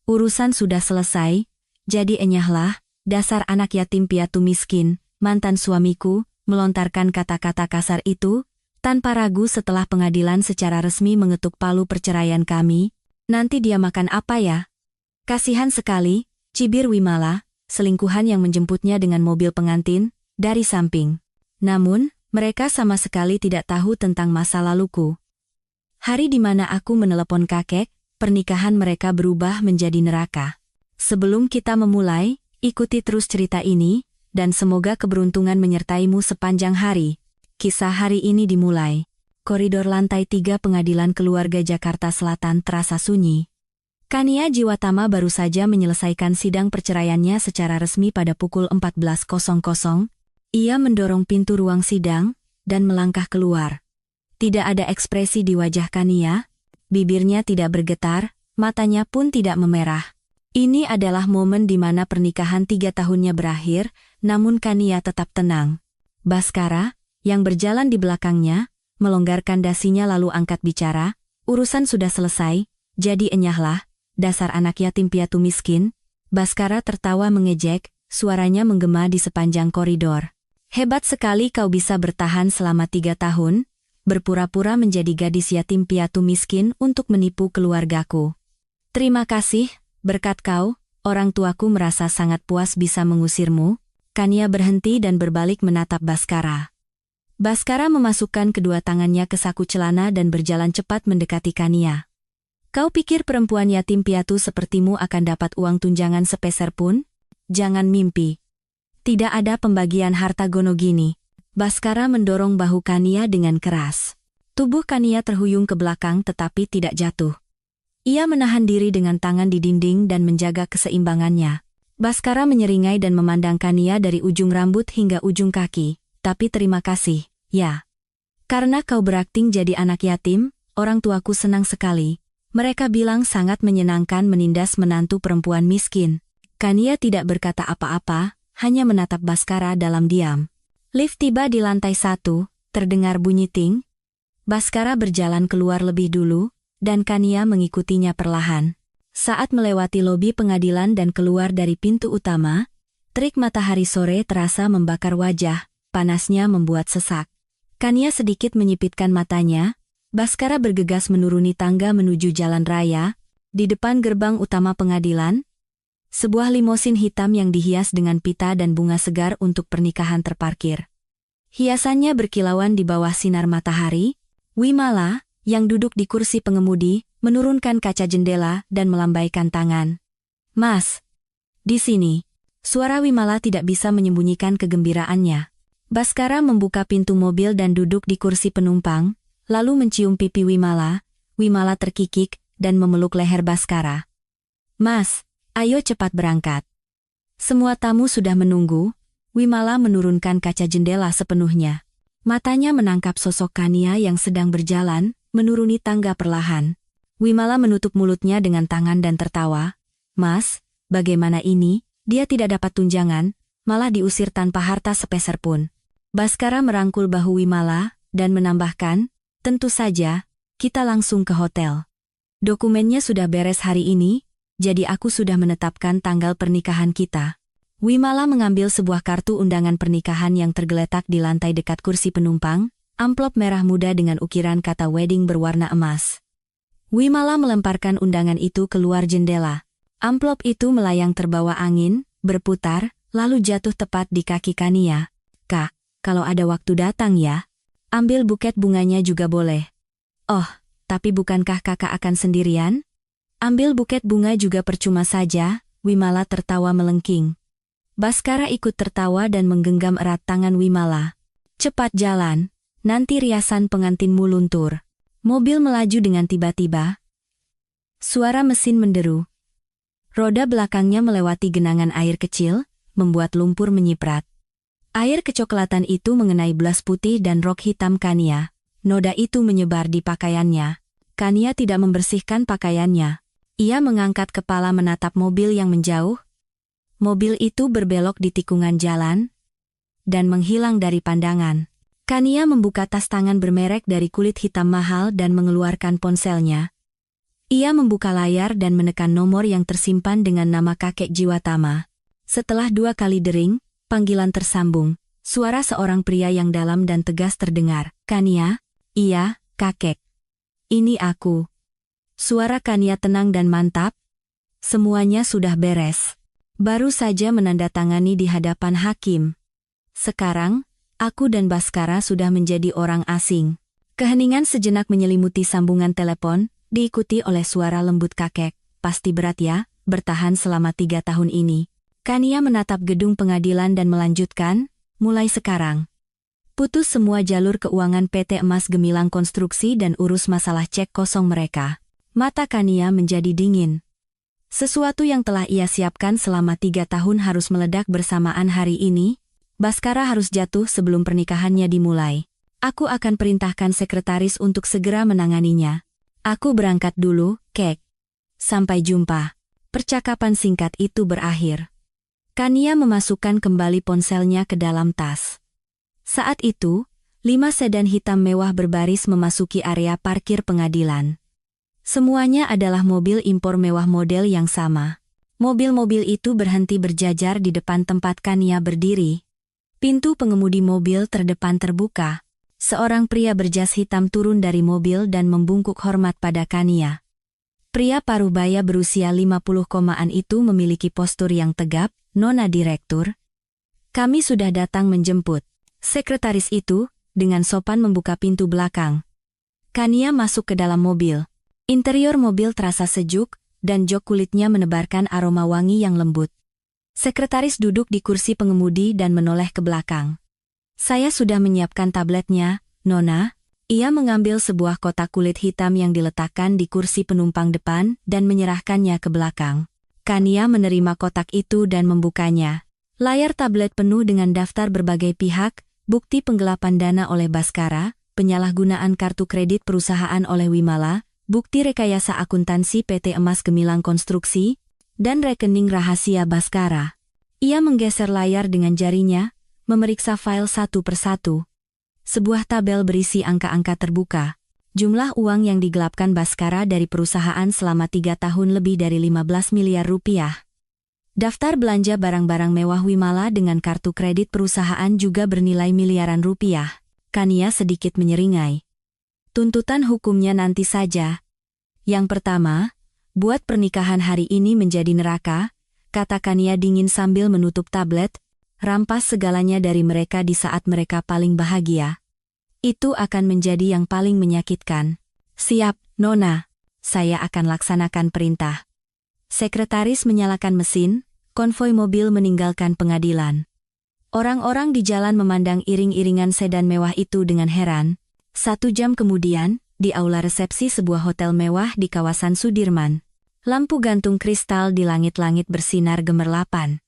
Urusan sudah selesai, jadi enyahlah, dasar anak yatim piatu miskin, mantan suamiku, melontarkan kata-kata kasar itu, tanpa ragu setelah pengadilan secara resmi mengetuk palu perceraian kami. Nanti dia makan apa ya? Kasihan sekali, cibir Wimala, selingkuhan yang menjemputnya dengan mobil pengantin, dari samping. Namun, mereka sama sekali tidak tahu tentang masa laluku. Hari di mana aku menelepon kakek, pernikahan mereka berubah menjadi neraka. Sebelum kita memulai, ikuti terus cerita ini, dan semoga keberuntungan menyertaimu sepanjang hari. Kisah hari ini dimulai. Koridor lantai 3 Pengadilan Keluarga Jakarta Selatan terasa sunyi. Kania Jiwatama baru saja menyelesaikan sidang perceraiannya secara resmi pada pukul 14.00. Ia mendorong pintu ruang sidang, dan melangkah keluar. Tidak ada ekspresi di wajah Kania. Bibirnya tidak bergetar, matanya pun tidak memerah. Ini adalah momen di mana pernikahan 3 tahunnya berakhir, namun Kania tetap tenang. Baskara, yang berjalan di belakangnya, melonggarkan dasinya lalu angkat bicara, urusan sudah selesai, jadi enyahlah, dasar anak yatim piatu miskin. Baskara tertawa mengejek, suaranya menggema di sepanjang koridor. Hebat sekali kau bisa bertahan selama 3 tahun, berpura-pura menjadi gadis yatim piatu miskin untuk menipu keluargaku. Terima kasih, berkat kau, orang tuaku merasa sangat puas bisa mengusirmu. Kania berhenti dan berbalik menatap Baskara. Baskara memasukkan kedua tangannya ke saku celana dan berjalan cepat mendekati Kania. Kau pikir perempuan yatim piatu sepertimu akan dapat uang tunjangan sepeser pun? Jangan mimpi. Tidak ada pembagian harta gono gini. Baskara mendorong bahu Kania dengan keras. Tubuh Kania terhuyung ke belakang tetapi tidak jatuh. Ia menahan diri dengan tangan di dinding dan menjaga keseimbangannya. Baskara menyeringai dan memandang Kania dari ujung rambut hingga ujung kaki. Tapi terima kasih, ya. Karena kau berakting jadi anak yatim, orang tuaku senang sekali. Mereka bilang sangat menyenangkan menindas menantu perempuan miskin. Kania tidak berkata apa-apa, hanya menatap Baskara dalam diam. Lift tiba di lantai 1, terdengar bunyi ting. Baskara berjalan keluar lebih dulu, dan Kania mengikutinya perlahan. Saat melewati lobi pengadilan dan keluar dari pintu utama, terik matahari sore terasa membakar wajah, panasnya membuat sesak. Kania sedikit menyipitkan matanya. Baskara bergegas menuruni tangga menuju jalan raya. Di depan gerbang utama pengadilan, sebuah limosin hitam yang dihias dengan pita dan bunga segar untuk pernikahan terparkir. Hiasannya berkilauan di bawah sinar matahari. Wimala, yang duduk di kursi pengemudi, menurunkan kaca jendela dan melambaikan tangan. Mas, di sini. Suara Wimala tidak bisa menyembunyikan kegembiraannya. Baskara membuka pintu mobil dan duduk di kursi penumpang, lalu mencium pipi Wimala. Wimala terkikik dan memeluk leher Baskara. Mas, ayo cepat berangkat. Semua tamu sudah menunggu. Wimala menurunkan kaca jendela sepenuhnya. Matanya menangkap sosok Kania yang sedang berjalan, menuruni tangga perlahan. Wimala menutup mulutnya dengan tangan dan tertawa. Mas, bagaimana ini? Dia tidak dapat tunjangan, malah diusir tanpa harta sepeser pun. Baskara merangkul bahu Wimala, dan menambahkan, tentu saja, kita langsung ke hotel. Dokumennya sudah beres hari ini, jadi aku sudah menetapkan tanggal pernikahan kita. Wimala mengambil sebuah kartu undangan pernikahan yang tergeletak di lantai dekat kursi penumpang, amplop merah muda dengan ukiran kata wedding berwarna emas. Wimala melemparkan undangan itu keluar jendela. Amplop itu melayang terbawa angin, berputar, lalu jatuh tepat di kaki Kania. Kak, kalau ada waktu datang ya. Ambil buket bunganya juga boleh. Oh, tapi bukankah kakak akan sendirian? Ambil buket bunga juga percuma saja, Wimala tertawa melengking. Baskara ikut tertawa dan menggenggam erat tangan Wimala. Cepat jalan, nanti riasan pengantinmu luntur. Mobil melaju dengan tiba-tiba. Suara mesin menderu. Roda belakangnya melewati genangan air kecil, membuat lumpur menyiprat. Air kecoklatan itu mengenai blas putih dan rok hitam Kania. Noda itu menyebar di pakaiannya. Kania tidak membersihkan pakaiannya. Ia mengangkat kepala menatap mobil yang menjauh. Mobil itu berbelok di tikungan jalan dan menghilang dari pandangan. Kania membuka tas tangan bermerek dari kulit hitam mahal dan mengeluarkan ponselnya. Ia membuka layar dan menekan nomor yang tersimpan dengan nama kakek Jiwatama. Setelah 2 kali dering, panggilan tersambung. Suara seorang pria yang dalam dan tegas terdengar. Kania? Iya, kakek. Ini aku. Suara Kania tenang dan mantap. Semuanya sudah beres. Baru saja menandatangani di hadapan hakim. Sekarang, aku dan Baskara sudah menjadi orang asing. Keheningan sejenak menyelimuti sambungan telepon, diikuti oleh suara lembut kakek. Pasti berat ya, bertahan selama 3 tahun ini. Kania menatap gedung pengadilan dan melanjutkan, mulai sekarang. Putus semua jalur keuangan PT Emas Gemilang Konstruksi dan urus masalah cek kosong mereka. Mata Kania menjadi dingin. Sesuatu yang telah ia siapkan selama 3 tahun harus meledak bersamaan hari ini. Baskara harus jatuh sebelum pernikahannya dimulai. Aku akan perintahkan sekretaris untuk segera menanganinya. Aku berangkat dulu, kek. Sampai jumpa. Percakapan singkat itu berakhir. Kania memasukkan kembali ponselnya ke dalam tas. Saat itu, 5 sedan hitam mewah berbaris memasuki area parkir pengadilan. Semuanya adalah mobil impor mewah model yang sama. Mobil-mobil itu berhenti berjajar di depan tempat Kania berdiri. Pintu pengemudi mobil terdepan terbuka. Seorang pria berjas hitam turun dari mobil dan membungkuk hormat pada Kania. Pria parubaya berusia 50-an itu memiliki postur yang tegap. Nona Direktur, kami sudah datang menjemput. Sekretaris itu, dengan sopan membuka pintu belakang. Kania masuk ke dalam mobil. Interior mobil terasa sejuk, dan jok kulitnya menebarkan aroma wangi yang lembut. Sekretaris duduk di kursi pengemudi dan menoleh ke belakang. Saya sudah menyiapkan tabletnya, Nona. Ia mengambil sebuah kotak kulit hitam yang diletakkan di kursi penumpang depan dan menyerahkannya ke belakang. Kania menerima kotak itu dan membukanya. Layar tablet penuh dengan daftar berbagai pihak, bukti penggelapan dana oleh Baskara, penyalahgunaan kartu kredit perusahaan oleh Wimala, bukti rekayasa akuntansi PT Emas Gemilang Konstruksi, dan rekening rahasia Baskara. Ia menggeser layar dengan jarinya, memeriksa file satu persatu. Sebuah tabel berisi angka-angka terbuka. Jumlah uang yang digelapkan Baskara dari perusahaan selama 3 tahun lebih dari 15 miliar rupiah. Daftar belanja barang-barang mewah Wimala dengan kartu kredit perusahaan juga bernilai miliaran rupiah. Kania sedikit menyeringai. Tuntutan hukumnya nanti saja. Yang pertama, buat pernikahan hari ini menjadi neraka, kata Kania dingin sambil menutup tablet, rampas segalanya dari mereka di saat mereka paling bahagia. Itu akan menjadi yang paling menyakitkan. Siap, Nona. Saya akan laksanakan perintah. Sekretaris menyalakan mesin, konvoi mobil meninggalkan pengadilan. Orang-orang di jalan memandang iring-iringan sedan mewah itu dengan heran. 1 jam kemudian, di aula resepsi sebuah hotel mewah di kawasan Sudirman. Lampu gantung kristal di langit-langit bersinar gemerlapan.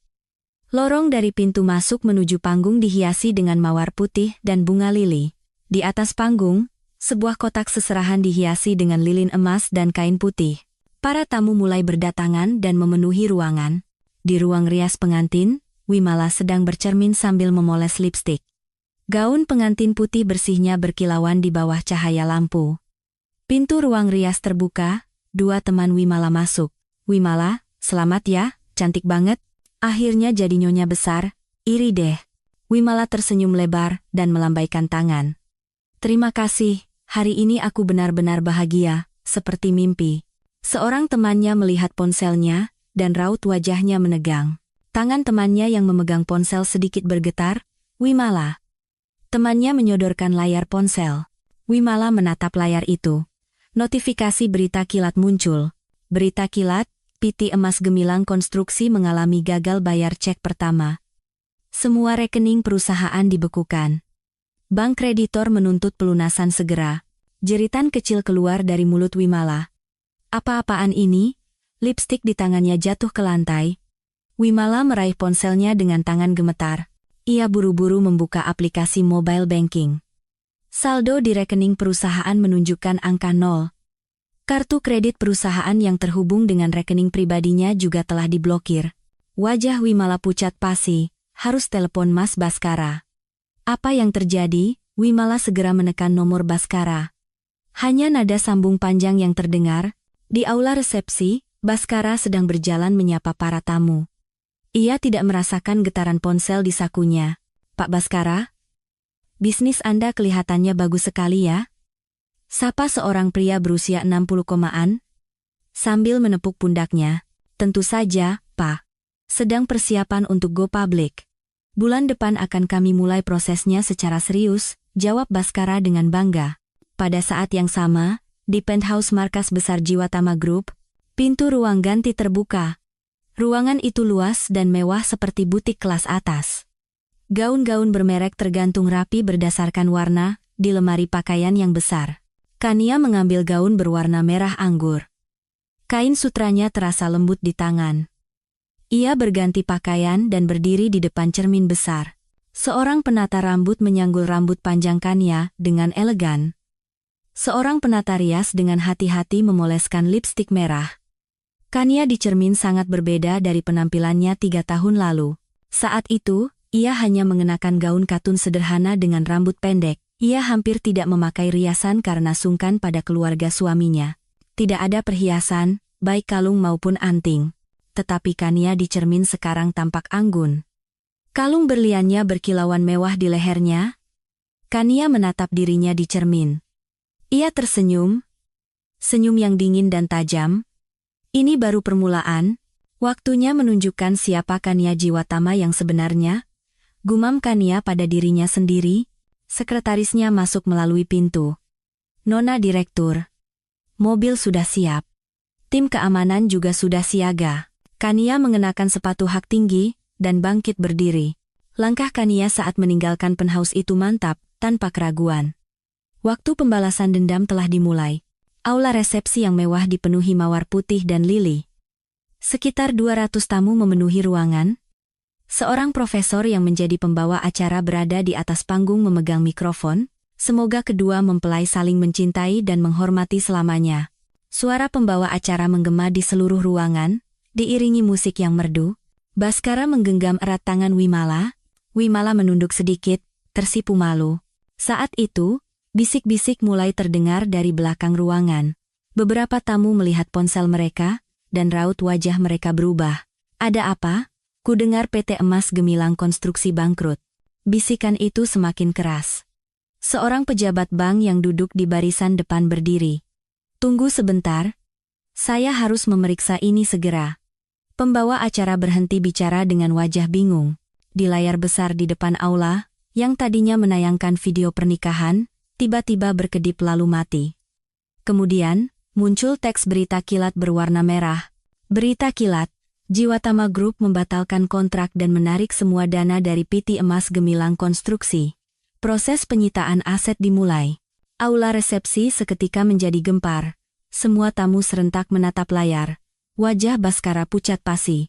Lorong dari pintu masuk menuju panggung dihiasi dengan mawar putih dan bunga lili. Di atas panggung, sebuah kotak seserahan dihiasi dengan lilin emas dan kain putih. Para tamu mulai berdatangan dan memenuhi ruangan. Di ruang rias pengantin, Wimala sedang bercermin sambil memoles lipstik. Gaun pengantin putih bersihnya berkilauan di bawah cahaya lampu. Pintu ruang rias terbuka, 2 teman Wimala masuk. Wimala, selamat ya, cantik banget. Akhirnya jadi nyonya besar, iri deh. Wimala tersenyum lebar dan melambaikan tangan. Terima kasih, hari ini aku benar-benar bahagia, seperti mimpi. Seorang temannya melihat ponselnya, dan raut wajahnya menegang. Tangan temannya yang memegang ponsel sedikit bergetar. Wimala. Temannya menyodorkan layar ponsel. Wimala menatap layar itu. Notifikasi berita kilat muncul. Berita kilat, PT Emas Gemilang Konstruksi mengalami gagal bayar cek pertama. Semua rekening perusahaan dibekukan. Bank kreditor menuntut pelunasan segera. Jeritan kecil keluar dari mulut Wimala. Apa-apaan ini? Lipstik di tangannya jatuh ke lantai. Wimala meraih ponselnya dengan tangan gemetar. Ia buru-buru membuka aplikasi mobile banking. Saldo di rekening perusahaan menunjukkan angka 0. Kartu kredit perusahaan yang terhubung dengan rekening pribadinya juga telah diblokir. Wajah Wimala pucat pasi. Harus telepon Mas Baskara. Apa yang terjadi? Wimala segera menekan nomor Baskara. Hanya nada sambung panjang yang terdengar. Di aula resepsi, Baskara sedang berjalan menyapa para tamu. Ia tidak merasakan getaran ponsel di sakunya. Pak Baskara? Bisnis Anda kelihatannya bagus sekali ya? Sapa seorang pria berusia 60-an, sambil menepuk pundaknya. Tentu saja, Pak. Sedang persiapan untuk go public. Bulan depan akan kami mulai prosesnya secara serius, jawab Baskara dengan bangga. Pada saat yang sama, di penthouse markas besar Jiwatama Group, pintu ruang ganti terbuka. Ruangan itu luas dan mewah seperti butik kelas atas. Gaun-gaun bermerek tergantung rapi berdasarkan warna di lemari pakaian yang besar. Kania mengambil gaun berwarna merah anggur. Kain sutranya terasa lembut di tangan. Ia berganti pakaian dan berdiri di depan cermin besar. Seorang penata rambut menyanggul rambut panjang Kania dengan elegan. Seorang penata rias dengan hati-hati memoleskan lipstik merah. Kania di cermin sangat berbeda dari penampilannya 3 tahun lalu. Saat itu, ia hanya mengenakan gaun katun sederhana dengan rambut pendek. Ia hampir tidak memakai riasan karena sungkan pada keluarga suaminya. Tidak ada perhiasan, baik kalung maupun anting. Tetapi Kania di cermin sekarang tampak anggun. Kalung berliannya berkilauan mewah di lehernya. Kania menatap dirinya di cermin. Ia tersenyum. Senyum yang dingin dan tajam. Ini baru permulaan, waktunya menunjukkan siapa Kania Jiwatama yang sebenarnya. Gumam Kania pada dirinya sendiri, sekretarisnya masuk melalui pintu. Nona Direktur. Mobil sudah siap. Tim keamanan juga sudah siaga. Kania mengenakan sepatu hak tinggi, dan bangkit berdiri. Langkah Kania saat meninggalkan penthouse itu mantap, tanpa keraguan. Waktu pembalasan dendam telah dimulai. Aula resepsi yang mewah dipenuhi mawar putih dan lili. Sekitar 200 tamu memenuhi ruangan. Seorang profesor yang menjadi pembawa acara berada di atas panggung memegang mikrofon. Semoga kedua mempelai saling mencintai dan menghormati selamanya. Suara pembawa acara menggema di seluruh ruangan, diiringi musik yang merdu. Baskara menggenggam erat tangan Wimala. Wimala menunduk sedikit, tersipu malu. Saat itu, bisik-bisik mulai terdengar dari belakang ruangan. Beberapa tamu melihat ponsel mereka, dan raut wajah mereka berubah. Ada apa? Kudengar PT Emas Gemilang Konstruksi bangkrut. Bisikan itu semakin keras. Seorang pejabat bank yang duduk di barisan depan berdiri. Tunggu sebentar. Saya harus memeriksa ini segera. Pembawa acara berhenti bicara dengan wajah bingung. Di layar besar di depan aula, yang tadinya menayangkan video pernikahan, tiba-tiba berkedip lalu mati. Kemudian, muncul teks berita kilat berwarna merah. Berita kilat, Jiwatama Group membatalkan kontrak dan menarik semua dana dari PT Emas Gemilang Konstruksi. Proses penyitaan aset dimulai. Aula resepsi seketika menjadi gempar. Semua tamu serentak menatap layar. Wajah Baskara pucat pasi.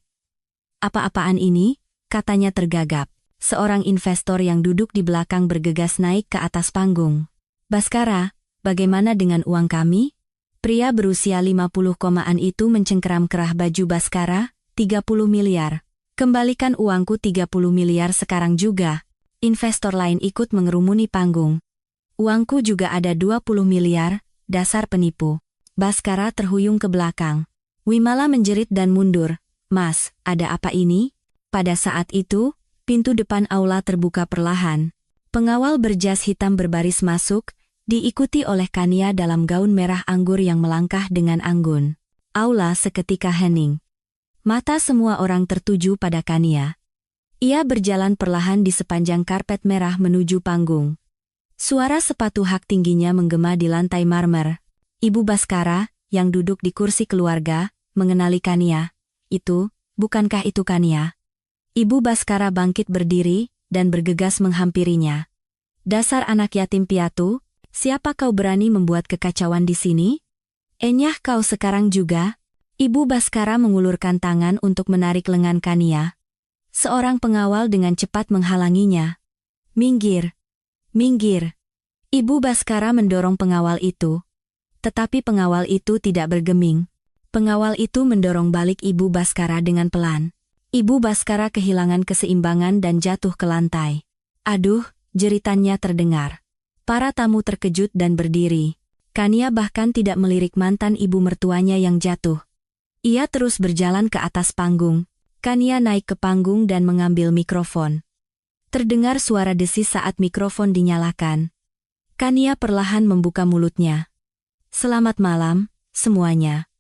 Apa-apaan ini? Katanya tergagap. Seorang investor yang duduk di belakang bergegas naik ke atas panggung. Baskara, bagaimana dengan uang kami? Pria berusia 50-an itu mencengkeram kerah baju Baskara, 30 miliar. Kembalikan uangku 30 miliar sekarang juga. Investor lain ikut mengerumuni panggung. Uangku juga ada 20 miliar, dasar penipu. Baskara terhuyung ke belakang. Wimala menjerit dan mundur. Mas, ada apa ini? Pada saat itu, pintu depan aula terbuka perlahan. Pengawal berjas hitam berbaris masuk, diikuti oleh Kania dalam gaun merah anggur yang melangkah dengan anggun. Aula seketika hening. Mata semua orang tertuju pada Kania. Ia berjalan perlahan di sepanjang karpet merah menuju panggung. Suara sepatu hak tingginya menggema di lantai marmer. Ibu Baskara, yang duduk di kursi keluarga, mengenali Kania. Bukankah itu Kania? Ibu Baskara bangkit berdiri, dan bergegas menghampirinya. Dasar anak yatim piatu, siapa kau berani membuat kekacauan di sini? Enyah kau sekarang juga? Ibu Baskara mengulurkan tangan untuk menarik lengan Kania. Seorang pengawal dengan cepat menghalanginya. Minggir. Minggir. Ibu Baskara mendorong pengawal itu. Tetapi pengawal itu tidak bergeming. Pengawal itu mendorong balik Ibu Baskara dengan pelan. Ibu Baskara kehilangan keseimbangan dan jatuh ke lantai. Aduh, jeritannya terdengar. Para tamu terkejut dan berdiri. Kania bahkan tidak melirik mantan ibu mertuanya yang jatuh. Ia terus berjalan ke atas panggung. Kania naik ke panggung dan mengambil mikrofon. Terdengar suara desis saat mikrofon dinyalakan. Kania perlahan membuka mulutnya. "Selamat malam, semuanya."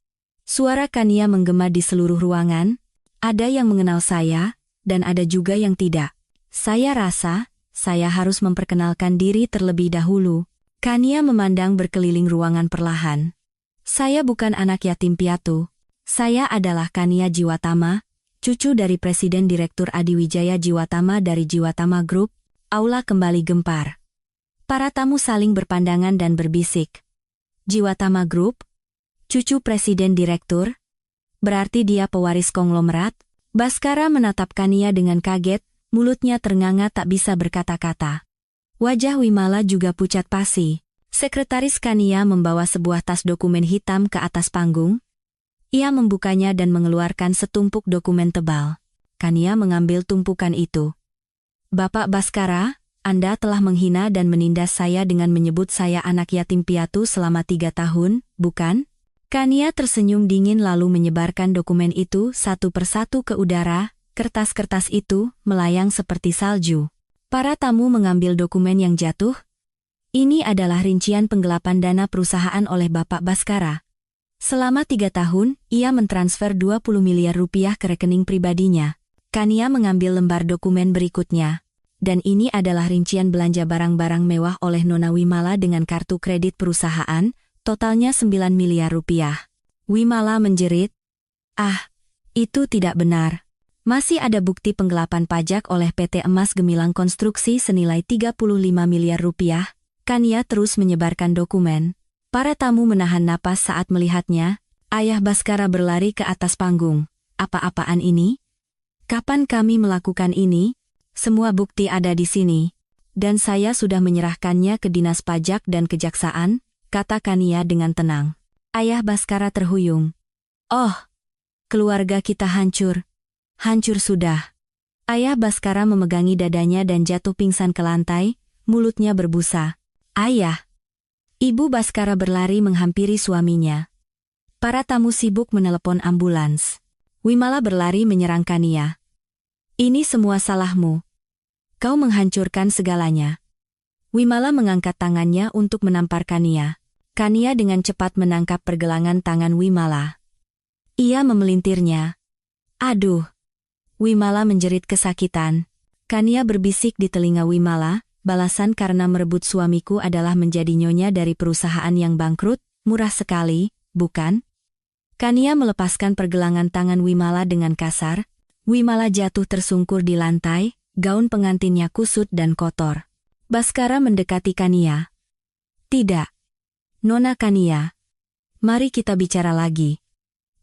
Suara Kania menggema di seluruh ruangan. Ada yang mengenal saya, dan ada juga yang tidak. "Saya rasa, saya harus memperkenalkan diri terlebih dahulu." Kania memandang berkeliling ruangan perlahan. "Saya bukan anak yatim piatu. Saya adalah Kania Jiwatama, cucu dari Presiden Direktur Adiwijaya Jiwatama dari Jiwatama Group." Aula kembali gempar. Para tamu saling berpandangan dan berbisik. "Jiwatama Group? Cucu Presiden Direktur? Berarti dia pewaris konglomerat?" Baskara menatap Kania dengan kaget, mulutnya ternganga tak bisa berkata-kata. Wajah Wimala juga pucat pasi. Sekretaris Kania membawa sebuah tas dokumen hitam ke atas panggung. Ia membukanya dan mengeluarkan setumpuk dokumen tebal. Kania mengambil tumpukan itu. "Bapak Baskara, Anda telah menghina dan menindas saya dengan menyebut saya anak yatim piatu selama 3 tahun, bukan?" Kania tersenyum dingin lalu menyebarkan dokumen itu satu persatu ke udara. Kertas-kertas itu melayang seperti salju. Para tamu mengambil dokumen yang jatuh. Ini adalah rincian penggelapan dana perusahaan oleh Bapak Baskara. Selama 3 tahun, ia mentransfer 20 miliar rupiah ke rekening pribadinya. Kania mengambil lembar dokumen berikutnya. Dan ini adalah rincian belanja barang-barang mewah oleh Nona Wimala dengan kartu kredit perusahaan, totalnya 9 miliar rupiah. Wimala menjerit, "Ah, itu tidak benar. Masih ada bukti penggelapan pajak oleh PT Emas Gemilang Konstruksi senilai 35 miliar rupiah." Kania terus menyebarkan dokumen. Para tamu menahan napas saat melihatnya. Ayah Baskara berlari ke atas panggung. "Apa-apaan ini? Kapan kami melakukan ini? Semua bukti ada di sini. Dan saya sudah menyerahkannya ke Dinas Pajak dan Kejaksaan," kata Kania dengan tenang. Ayah Baskara terhuyung. "Oh, keluarga kita hancur. Hancur sudah." Ayah Baskara memegangi dadanya dan jatuh pingsan ke lantai, mulutnya berbusa. "Ayah!" Ibu Baskara berlari menghampiri suaminya. Para tamu sibuk menelepon ambulans. Wimala berlari menyerang Kania. "Ini semua salahmu. Kau menghancurkan segalanya." Wimala mengangkat tangannya untuk menampar Kania. Kania dengan cepat menangkap pergelangan tangan Wimala. Ia memelintirnya. "Aduh!" Wimala menjerit kesakitan. Kania berbisik di telinga Wimala, "Balasan karena merebut suamiku adalah menjadi nyonya dari perusahaan yang bangkrut, murah sekali, bukan?" Kania melepaskan pergelangan tangan Wimala dengan kasar. Wimala jatuh tersungkur di lantai, gaun pengantinnya kusut dan kotor. Baskara mendekati Kania. "Tidak. Nona Kania. Mari kita bicara lagi."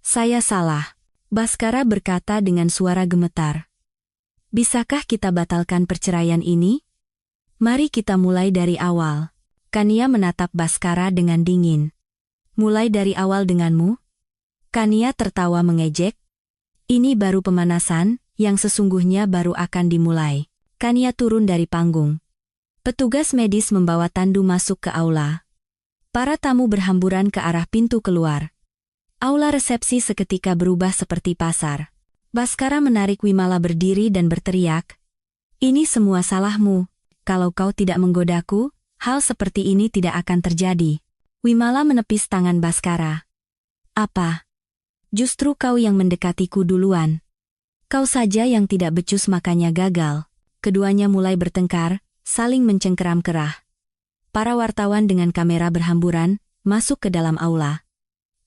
"Saya salah," Baskara berkata dengan suara gemetar. "Bisakah kita batalkan perceraian ini? Mari kita mulai dari awal." Kania menatap Baskara dengan dingin. "Mulai dari awal denganmu?" Kania tertawa mengejek. "Ini baru pemanasan, yang sesungguhnya baru akan dimulai." Kania turun dari panggung. Petugas medis membawa tandu masuk ke aula. Para tamu berhamburan ke arah pintu keluar. Aula resepsi seketika berubah seperti pasar. Baskara menarik Wimala berdiri dan berteriak, "Ini semua salahmu. Kalau kau tidak menggodaku, hal seperti ini tidak akan terjadi." Wimala menepis tangan Baskara. "Apa? Justru kau yang mendekatiku duluan. Kau saja yang tidak becus makanya gagal." Keduanya mulai bertengkar, saling mencengkeram kerah. Para wartawan dengan kamera berhamburan, masuk ke dalam aula.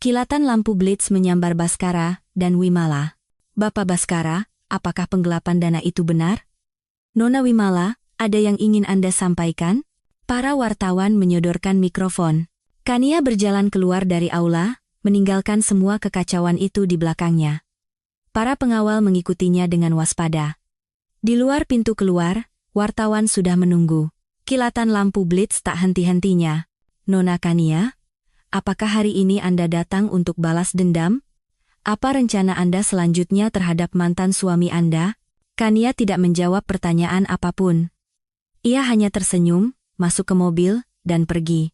Kilatan lampu blitz menyambar Baskara dan Wimala. "Bapak Baskara, apakah penggelapan dana itu benar?" "Nona Wimala, ada yang ingin Anda sampaikan?" Para wartawan menyodorkan mikrofon. Kania berjalan keluar dari aula, meninggalkan semua kekacauan itu di belakangnya. Para pengawal mengikutinya dengan waspada. Di luar pintu keluar, wartawan sudah menunggu. Kilatan lampu blitz tak henti-hentinya. "Nona Kania, apakah hari ini Anda datang untuk balas dendam? Apa rencana Anda selanjutnya terhadap mantan suami Anda?" Kania tidak menjawab pertanyaan apapun. Ia hanya tersenyum, masuk ke mobil, dan pergi.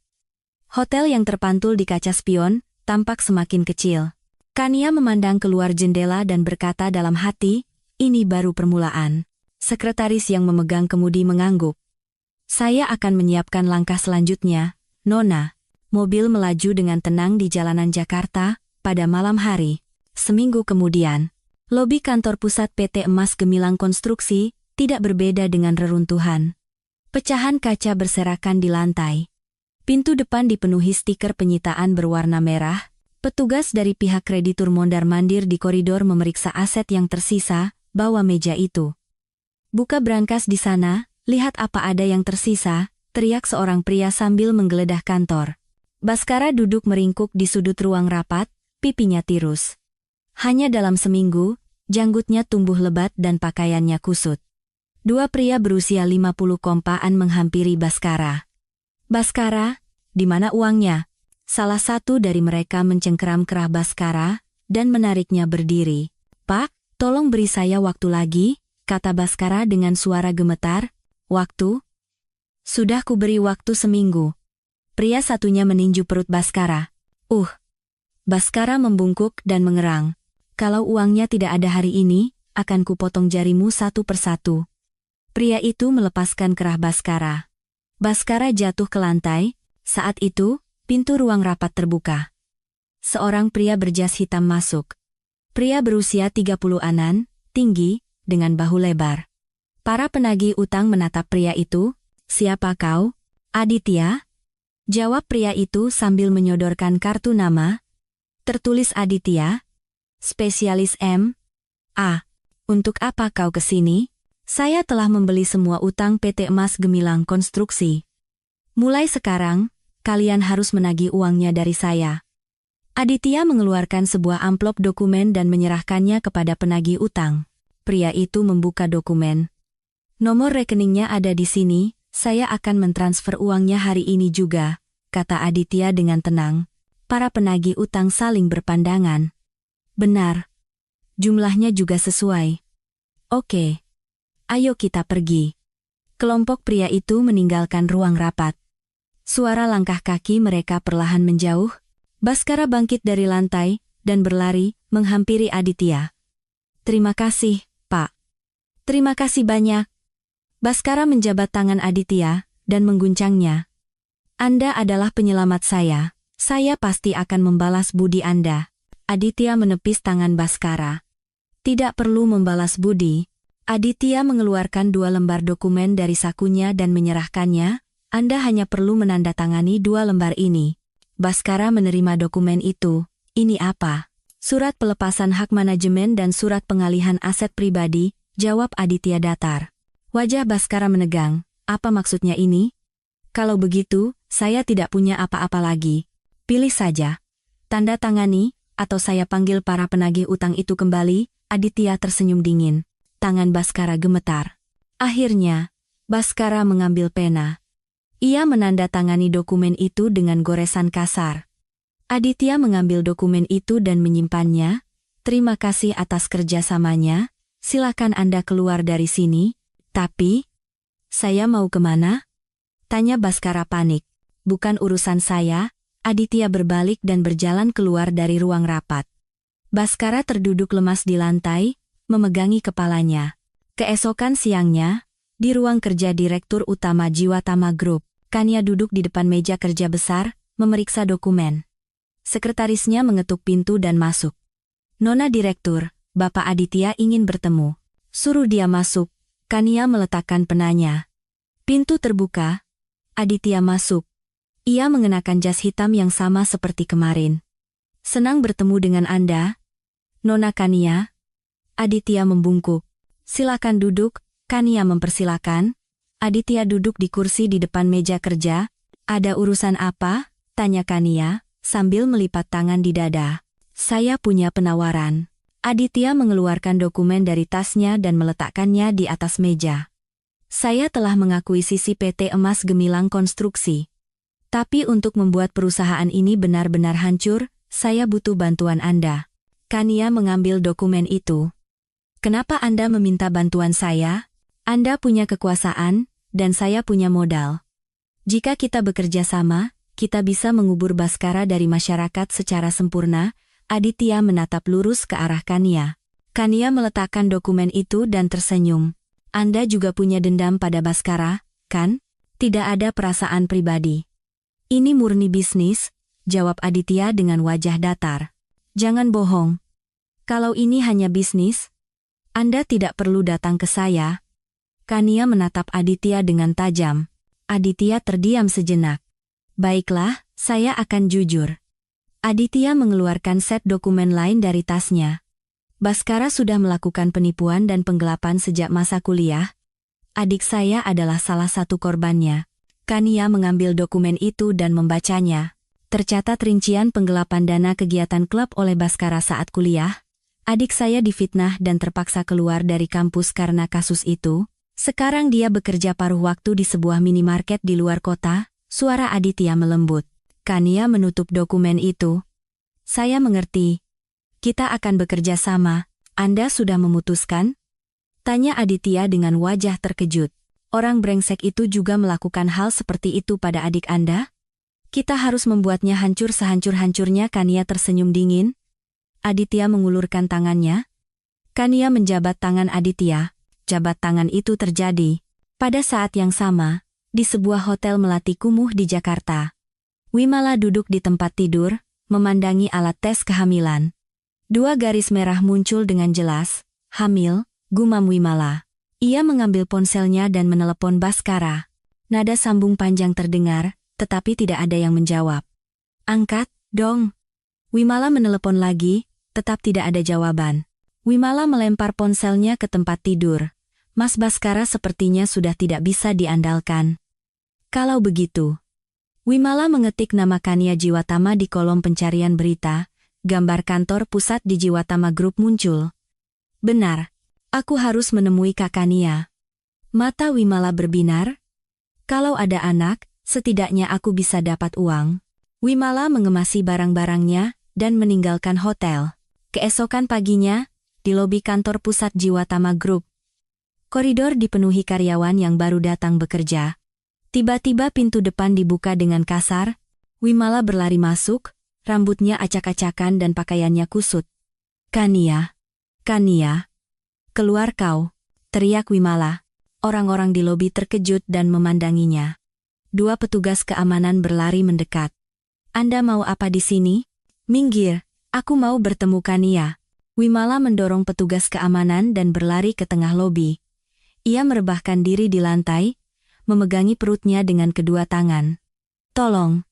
Hotel yang terpantul di kaca spion tampak semakin kecil. Kania memandang keluar jendela dan berkata dalam hati, ini baru permulaan. Sekretaris yang memegang kemudi mengangguk. Saya akan menyiapkan langkah selanjutnya, Nona. Mobil melaju dengan tenang di jalanan Jakarta pada malam hari. Seminggu kemudian, lobi kantor pusat PT Emas Gemilang Konstruksi tidak berbeda dengan reruntuhan. Pecahan kaca berserakan di lantai. Pintu depan dipenuhi stiker penyitaan berwarna merah. Petugas dari pihak kreditur mondar-mandir di koridor memeriksa aset yang tersisa, bawa meja itu. Buka brankas di sana, lihat apa ada yang tersisa, teriak seorang pria sambil menggeledah kantor. Baskara duduk meringkuk di sudut ruang rapat, pipinya tirus. Hanya dalam seminggu, janggutnya tumbuh lebat dan pakaiannya kusut. Dua pria berusia 50 kompaan menghampiri Baskara. Baskara, di mana uangnya? Salah satu dari mereka mencengkeram kerah Baskara dan menariknya berdiri. Pak, tolong beri saya waktu lagi, kata Baskara dengan suara gemetar. Waktu? Sudah kuberi waktu seminggu. Pria satunya meninju perut Baskara. Baskara membungkuk dan mengerang. Kalau uangnya tidak ada hari ini, akan kupotong jarimu satu persatu. Pria itu melepaskan kerah Baskara. Baskara jatuh ke lantai. Saat itu, pintu ruang rapat terbuka. Seorang pria berjas hitam masuk. Pria berusia 30-an, tinggi, dengan bahu lebar. Para penagih utang menatap pria itu. Siapa kau? Aditya? Jawab pria itu sambil menyodorkan kartu nama. Tertulis Aditya. Spesialis M.A. Untuk apa kau kesini? Saya telah membeli semua utang PT Emas Gemilang Konstruksi. Mulai sekarang, kalian harus menagih uangnya dari saya. Aditya mengeluarkan sebuah amplop dokumen dan menyerahkannya kepada penagih utang. Pria itu membuka dokumen. Nomor rekeningnya ada di sini, saya akan mentransfer uangnya hari ini juga, kata Aditya dengan tenang. Para penagih utang saling berpandangan. Benar. Jumlahnya juga sesuai. Oke. Ayo kita pergi. Kelompok pria itu meninggalkan ruang rapat. Suara langkah kaki mereka perlahan menjauh. Baskara bangkit dari lantai dan berlari menghampiri Aditya. Terima kasih, Pak. Terima kasih banyak. Baskara menjabat tangan Aditya dan mengguncangnya. Anda adalah penyelamat saya. Saya pasti akan membalas budi Anda. Aditya menepis tangan Baskara. Tidak perlu membalas budi. Aditya mengeluarkan 2 lembar dokumen dari sakunya dan menyerahkannya. Anda hanya perlu menandatangani 2 lembar ini. Baskara menerima dokumen itu. Ini apa? Surat pelepasan hak manajemen dan surat pengalihan aset pribadi, jawab Aditya datar. Wajah Baskara menegang. Apa maksudnya ini? Kalau begitu, saya tidak punya apa-apa lagi. Pilih saja. Tanda tangani, atau saya panggil para penagih utang itu kembali. Aditya tersenyum dingin. Tangan Baskara gemetar. Akhirnya, Baskara mengambil pena. Ia menandatangani dokumen itu dengan goresan kasar. Aditya mengambil dokumen itu dan menyimpannya. Terima kasih atas kerjasamanya. Silakan Anda keluar dari sini. Tapi, saya mau kemana? Tanya Baskara panik. Bukan urusan saya. Aditya berbalik dan berjalan keluar dari ruang rapat. Baskara terduduk lemas di lantai, memegangi kepalanya. Keesokan siangnya, di ruang kerja Direktur Utama Jiwatama Group, Kania duduk di depan meja kerja besar, memeriksa dokumen. Sekretarisnya mengetuk pintu dan masuk. Nona Direktur, Bapak Aditya ingin bertemu. Suruh dia masuk. Kania meletakkan penanya. Pintu terbuka. Aditya masuk. Ia mengenakan jas hitam yang sama seperti kemarin. Senang bertemu dengan Anda, Nona Kania. Aditya membungkuk. Silakan duduk, Kania mempersilakan. Aditya duduk di kursi di depan meja kerja. Ada urusan apa? Tanya Kania, sambil melipat tangan di dada. Saya punya penawaran. Aditya mengeluarkan dokumen dari tasnya dan meletakkannya di atas meja. Saya telah mengakuisisi PT Emas Gemilang Konstruksi. Tapi untuk membuat perusahaan ini benar-benar hancur, saya butuh bantuan Anda. Kania mengambil dokumen itu. Kenapa Anda meminta bantuan saya? Anda punya kekuasaan, dan saya punya modal. Jika kita bekerja sama, kita bisa mengubur Baskara dari masyarakat secara sempurna. Aditya menatap lurus ke arah Kania. Kania meletakkan dokumen itu dan tersenyum. Anda juga punya dendam pada Baskara, kan? Tidak ada perasaan pribadi. Ini murni bisnis, jawab Aditya dengan wajah datar. Jangan bohong. Kalau ini hanya bisnis, Anda tidak perlu datang ke saya. Kania menatap Aditya dengan tajam. Aditya terdiam sejenak. Baiklah, saya akan jujur. Aditya mengeluarkan set dokumen lain dari tasnya. Baskara sudah melakukan penipuan dan penggelapan sejak masa kuliah. Adik saya adalah salah satu korbannya. Kania mengambil dokumen itu dan membacanya. Tercatat rincian penggelapan dana kegiatan klub oleh Baskara saat kuliah. Adik saya difitnah dan terpaksa keluar dari kampus karena kasus itu. Sekarang dia bekerja paruh waktu di sebuah minimarket di luar kota. Suara Aditya melembut. Kania menutup dokumen itu. Saya mengerti. Kita akan bekerja sama. Anda sudah memutuskan? Tanya Aditya dengan wajah terkejut. Orang brengsek itu juga melakukan hal seperti itu pada adik Anda? Kita harus membuatnya hancur sehancur-hancurnya. Kania tersenyum dingin. Aditya mengulurkan tangannya. Kania menjabat tangan Aditya. Jabat tangan itu terjadi. Pada saat yang sama, di sebuah hotel melati kumuh di Jakarta. Wimala duduk di tempat tidur, memandangi alat tes kehamilan. 2 garis merah muncul dengan jelas. Hamil, gumam Wimala. Ia mengambil ponselnya dan menelepon Baskara. Nada sambung panjang terdengar, tetapi tidak ada yang menjawab. Angkat, dong. Wimala menelepon lagi, tetap tidak ada jawaban. Wimala melempar ponselnya ke tempat tidur. Mas Baskara sepertinya sudah tidak bisa diandalkan. Kalau begitu, Wimala mengetik nama Kania Jiwatama di kolom pencarian berita. Gambar kantor pusat di Jiwatama Group muncul. Benar, aku harus menemui Kak Kania. Mata Wimala berbinar. Kalau ada anak, setidaknya aku bisa dapat uang. Wimala mengemasi barang-barangnya dan meninggalkan hotel. Keesokan paginya, di lobi kantor pusat Jiwatama Group. Koridor dipenuhi karyawan yang baru datang bekerja. Tiba-tiba pintu depan dibuka dengan kasar. Wimala berlari masuk, rambutnya acak-acakan dan pakaiannya kusut. Kania, Kania, keluar kau, teriak Wimala. Orang-orang di lobi terkejut dan memandanginya. 2 petugas keamanan berlari mendekat. Anda mau apa di sini? Minggir, aku mau bertemu Kania. Wimala mendorong petugas keamanan dan berlari ke tengah lobi. Ia merebahkan diri di lantai, memegangi perutnya dengan kedua tangan. Tolong,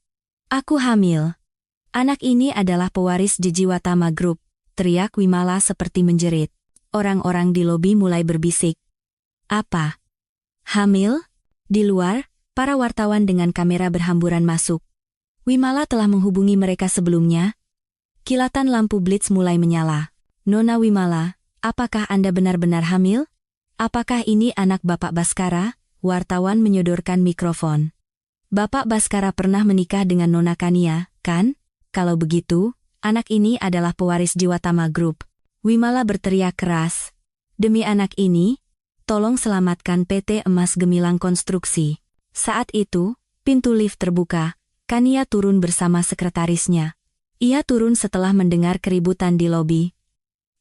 aku hamil. Anak ini adalah pewaris Jiwatama Group, teriak Wimala seperti menjerit. Orang-orang di lobi mulai berbisik. Apa? Hamil? Di luar, para wartawan dengan kamera berhamburan masuk. Wimala telah menghubungi mereka sebelumnya. Kilatan lampu blitz mulai menyala. Nona Wimala, apakah Anda benar-benar hamil? Apakah ini anak Bapak Baskara? Wartawan menyodorkan mikrofon. Bapak Baskara pernah menikah dengan Nona Kania, kan? Kalau begitu, anak ini adalah pewaris Jiwatama Group. Wimala berteriak keras. Demi anak ini, tolong selamatkan PT Emas Gemilang Konstruksi. Saat itu, pintu lift terbuka. Kania turun bersama sekretarisnya. Ia turun setelah mendengar keributan di lobi.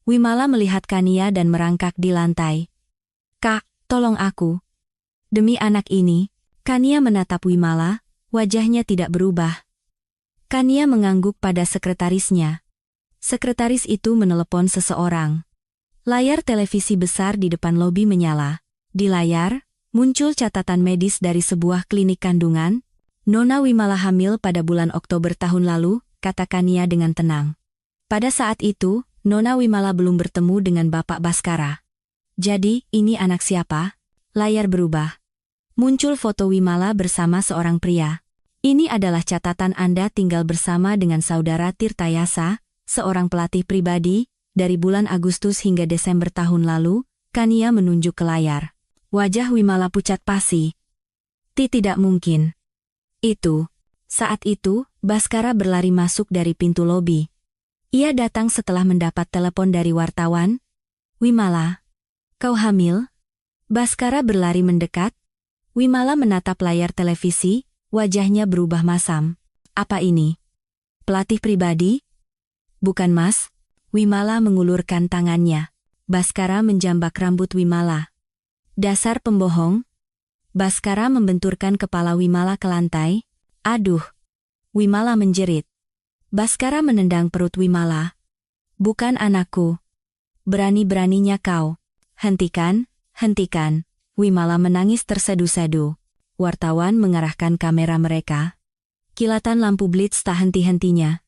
Wimala melihat Kania dan merangkak di lantai. Kak, tolong aku. Demi anak ini, Kania menatap Wimala, wajahnya tidak berubah. Kania mengangguk pada sekretarisnya. Sekretaris itu menelepon seseorang. Layar televisi besar di depan lobi menyala. Di layar, muncul catatan medis dari sebuah klinik kandungan. Nona Wimala hamil pada bulan Oktober tahun lalu, kata Kania dengan tenang. Pada saat itu, Nona Wimala belum bertemu dengan Bapak Baskara. Jadi, ini anak siapa? Layar berubah. Muncul foto Wimala bersama seorang pria. Ini adalah catatan Anda tinggal bersama dengan saudara Tirtayasa, seorang pelatih pribadi, dari bulan Agustus hingga Desember tahun lalu. Kania menunjuk ke layar. Wajah Wimala pucat pasi. Tidak mungkin. Saat itu, Baskara berlari masuk dari pintu lobi. Ia datang setelah mendapat telepon dari wartawan. Wimala, kau hamil? Baskara berlari mendekat. Wimala menatap layar televisi, wajahnya berubah masam. Apa ini? Pelatih pribadi? Bukan Mas. Wimala mengulurkan tangannya. Baskara menjambak rambut Wimala. Dasar pembohong. Baskara membenturkan kepala Wimala ke lantai. Aduh. Wimala menjerit. Baskara menendang perut Wimala. Bukan anakku. Berani-beraninya kau. Hentikan, hentikan. Wimala menangis tersedu-sedu. Wartawan mengarahkan kamera mereka. Kilatan lampu blitz tak henti-hentinya.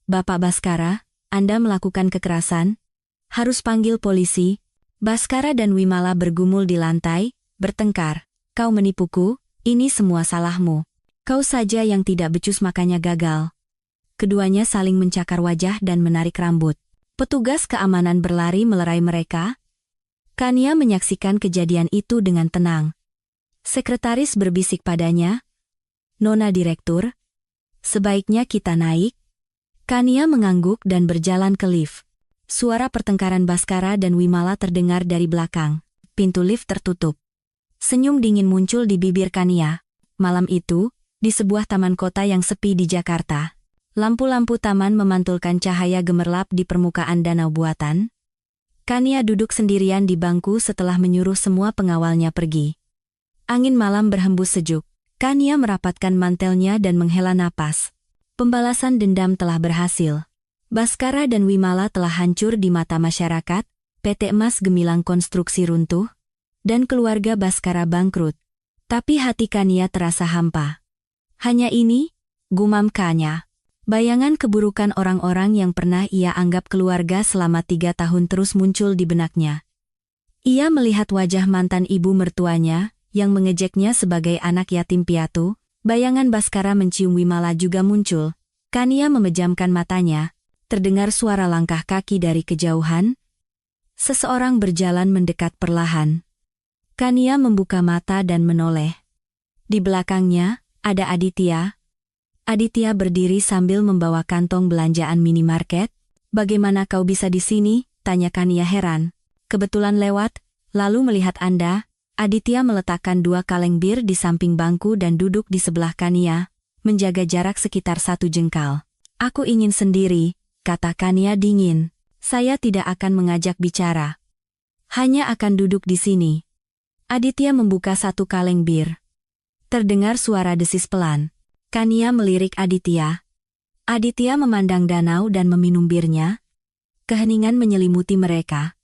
Bapak Baskara, Anda melakukan kekerasan? Harus panggil polisi. Baskara dan Wimala bergumul di lantai, bertengkar. Kau menipuku, ini semua salahmu. Kau saja yang tidak becus makanya gagal. Keduanya saling mencakar wajah dan menarik rambut. Petugas keamanan berlari melerai mereka. Kania menyaksikan kejadian itu dengan tenang. Sekretaris berbisik padanya, Nona Direktur, sebaiknya kita naik. Kania mengangguk dan berjalan ke lift. Suara pertengkaran Baskara dan Wimala terdengar dari belakang. Pintu lift tertutup. Senyum dingin muncul di bibir Kania. Malam itu, di sebuah taman kota yang sepi di Jakarta. Lampu-lampu taman memantulkan cahaya gemerlap di permukaan danau buatan. Kania duduk sendirian di bangku setelah menyuruh semua pengawalnya pergi. Angin malam berhembus sejuk. Kania merapatkan mantelnya dan menghela napas. Pembalasan dendam telah berhasil. Baskara dan Wimala telah hancur di mata masyarakat, PT Emas Gemilang Konstruksi runtuh, dan keluarga Baskara bangkrut. Tapi hati Kania terasa hampa. Hanya ini, gumam Kania. Bayangan keburukan orang-orang yang pernah ia anggap keluarga selama 3 tahun terus muncul di benaknya. Ia melihat wajah mantan ibu mertuanya, yang mengejeknya sebagai anak yatim piatu. Bayangan Baskara mencium Wimala juga muncul. Kania memejamkan matanya. Terdengar suara langkah kaki dari kejauhan. Seseorang berjalan mendekat perlahan. Kania membuka mata dan menoleh. Di belakangnya, ada Aditya. Aditya berdiri sambil membawa kantong belanjaan minimarket. Bagaimana kau bisa di sini? Tanya Kania heran. Kebetulan lewat, lalu melihat Anda. Aditya meletakkan 2 kaleng bir di samping bangku dan duduk di sebelah Kania, menjaga jarak sekitar 1 jengkal. Aku ingin sendiri, kata Kania dingin. Saya tidak akan mengajak bicara. Hanya akan duduk di sini. Aditya membuka 1 kaleng bir. Terdengar suara desis pelan. Kania melirik Aditya. Aditya memandang danau dan meminum birnya. Keheningan menyelimuti mereka.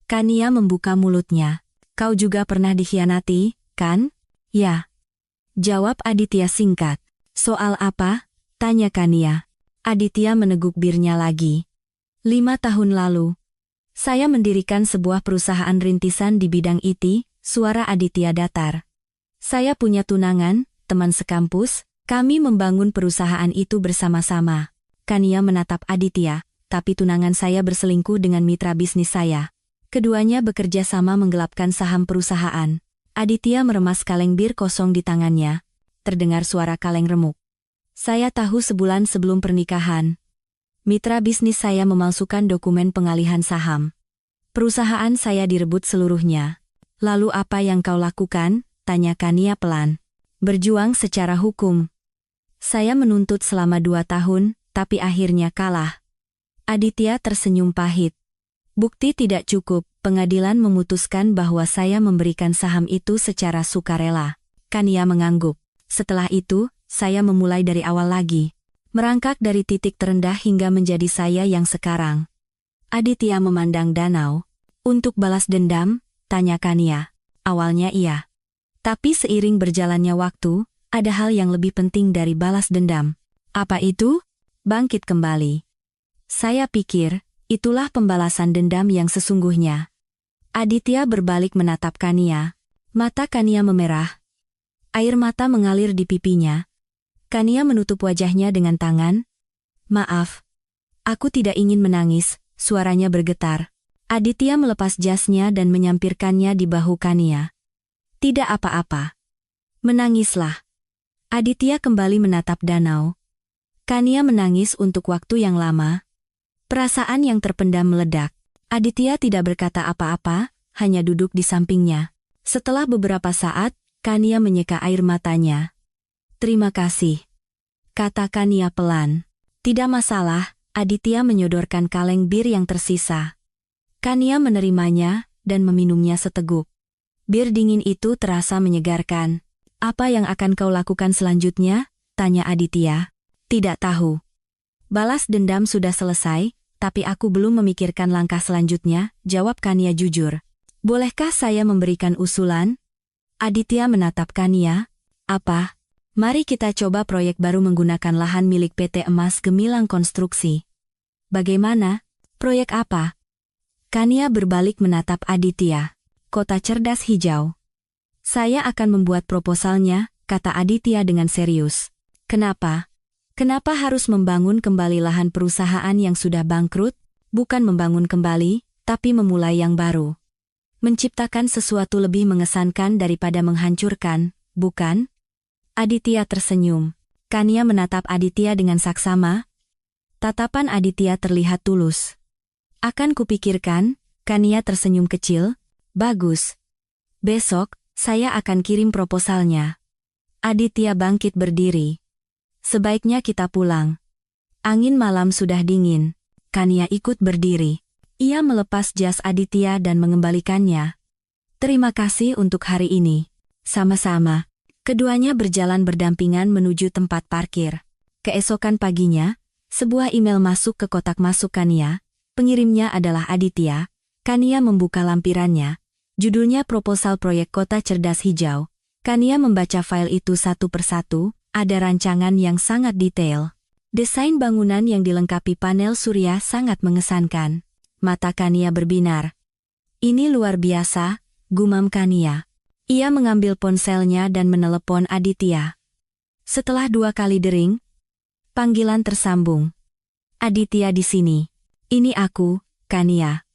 Kania membuka mulutnya. Kau juga pernah dikhianati, kan? Ya. Jawab Aditya singkat. Soal apa? Tanya Kania. Aditya meneguk birnya lagi. 5 tahun lalu. Saya mendirikan sebuah perusahaan rintisan di bidang IT, suara Aditya datar. Saya punya tunangan, teman sekampus, kami membangun perusahaan itu bersama-sama. Kania menatap Aditya, tapi tunangan saya berselingkuh dengan mitra bisnis saya. Keduanya bekerja sama menggelapkan saham perusahaan. Aditya meremas kaleng bir kosong di tangannya. Terdengar suara kaleng remuk. Saya tahu sebulan sebelum pernikahan. Mitra bisnis saya memalsukan dokumen pengalihan saham. Perusahaan saya direbut seluruhnya. Lalu apa yang kau lakukan? Tanya Kania pelan. Berjuang secara hukum. Saya menuntut selama 2 tahun, tapi akhirnya kalah. Aditya tersenyum pahit. Bukti tidak cukup, pengadilan memutuskan bahwa saya memberikan saham itu secara sukarela. Kania mengangguk. Setelah itu, saya memulai dari awal lagi. Merangkak dari titik terendah hingga menjadi saya yang sekarang. Aditya memandang danau. Untuk balas dendam? Tanya Kania. Awalnya iya. Tapi seiring berjalannya waktu, ada hal yang lebih penting dari balas dendam. Apa itu? Bangkit kembali. Saya pikir, itulah pembalasan dendam yang sesungguhnya. Aditya berbalik menatap Kania. Mata Kania memerah. Air mata mengalir di pipinya. Kania menutup wajahnya dengan tangan. Maaf. Aku tidak ingin menangis, suaranya bergetar. Aditya melepas jasnya dan menyampirkannya di bahu Kania. Tidak apa-apa. Menangislah. Aditya kembali menatap danau. Kania menangis untuk waktu yang lama. Perasaan yang terpendam meledak. Aditya tidak berkata apa-apa, hanya duduk di sampingnya. Setelah beberapa saat, Kania menyeka air matanya. Terima kasih. kata Kania pelan. Tidak masalah, Aditya menyodorkan kaleng bir yang tersisa. Kania menerimanya dan meminumnya seteguk. Bir dingin itu terasa menyegarkan. Apa yang akan kau lakukan selanjutnya? Tanya Aditya. Tidak tahu. Balas dendam sudah selesai, tapi aku belum memikirkan langkah selanjutnya, jawab Kania jujur. Bolehkah saya memberikan usulan? Aditya menatap Kania. Apa? Mari kita coba proyek baru menggunakan lahan milik PT Emas Gemilang Konstruksi. Bagaimana? Proyek apa? Kania berbalik menatap Aditya. Kota cerdas hijau. Saya akan membuat proposalnya, kata Aditya dengan serius. Kenapa? Kenapa harus membangun kembali lahan perusahaan yang sudah bangkrut? Bukan membangun kembali, tapi memulai yang baru. Menciptakan sesuatu lebih mengesankan daripada menghancurkan, bukan? Aditya tersenyum. Kania menatap Aditya dengan saksama. Tatapan Aditya terlihat tulus. Akan kupikirkan, Kania tersenyum kecil. Bagus. Besok, saya akan kirim proposalnya. Aditya bangkit berdiri. Sebaiknya kita pulang. Angin malam sudah dingin. Kania ikut berdiri. Ia melepas jas Aditya dan mengembalikannya. Terima kasih untuk hari ini. Sama-sama. Keduanya berjalan berdampingan menuju tempat parkir. Keesokan paginya, sebuah email masuk ke kotak masuk Kania. Pengirimnya adalah Aditya. Kania membuka lampirannya. Judulnya Proposal Proyek Kota Cerdas Hijau. Kania membaca file itu satu persatu. Ada rancangan yang sangat detail. Desain bangunan yang dilengkapi panel surya sangat mengesankan. Mata Kania berbinar. Ini luar biasa, gumam Kania. Ia mengambil ponselnya dan menelepon Aditya. Setelah 2 kali dering, panggilan tersambung. Aditya di sini. Ini aku, Kania.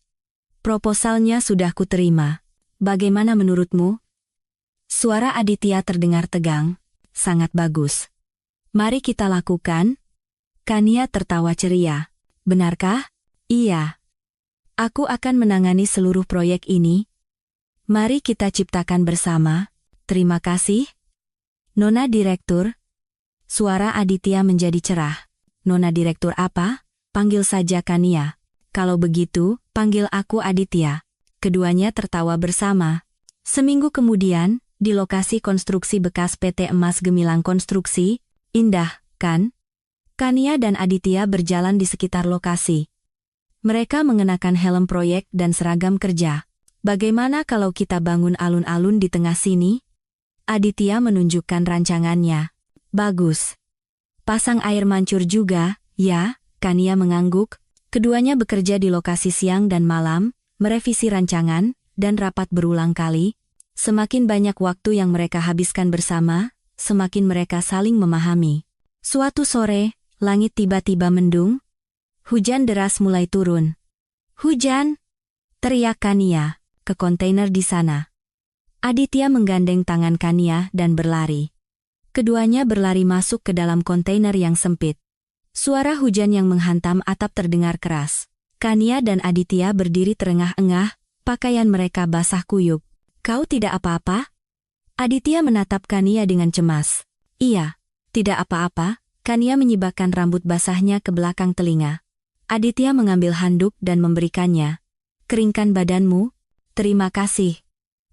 Proposalnya sudah kuterima. Bagaimana menurutmu? Suara Aditya terdengar tegang. Sangat bagus. Mari kita lakukan. Kania tertawa ceria. Benarkah? Iya. Aku akan menangani seluruh proyek ini. Mari kita ciptakan bersama. Terima kasih. Nona Direktur. Suara Aditya menjadi cerah. Nona Direktur apa? Panggil saja Kania. Kalau begitu, panggil aku Aditya. Keduanya tertawa bersama. Seminggu kemudian, di lokasi konstruksi bekas PT Emas Gemilang Konstruksi, indah, kan? Kania dan Aditya berjalan di sekitar lokasi. Mereka mengenakan helm proyek dan seragam kerja. Bagaimana kalau kita bangun alun-alun di tengah sini? Aditya menunjukkan rancangannya. Bagus. Pasang air mancur juga, ya? Kania mengangguk. Keduanya bekerja di lokasi siang dan malam, merevisi rancangan, dan rapat berulang kali. Semakin banyak waktu yang mereka habiskan bersama, semakin mereka saling memahami. Suatu sore, langit tiba-tiba mendung. Hujan deras mulai turun. Hujan! Teriak Kania, ke kontainer di sana. Aditya menggandeng tangan Kania dan berlari. Keduanya berlari masuk ke dalam kontainer yang sempit. Suara hujan yang menghantam atap terdengar keras. Kania dan Aditya berdiri terengah-engah, pakaian mereka basah kuyup. Kau tidak apa-apa? Aditya menatap Kania dengan cemas. Iya, tidak apa-apa. Kania menyibakkan rambut basahnya ke belakang telinga. Aditya mengambil handuk dan memberikannya. Keringkan badanmu. Terima kasih.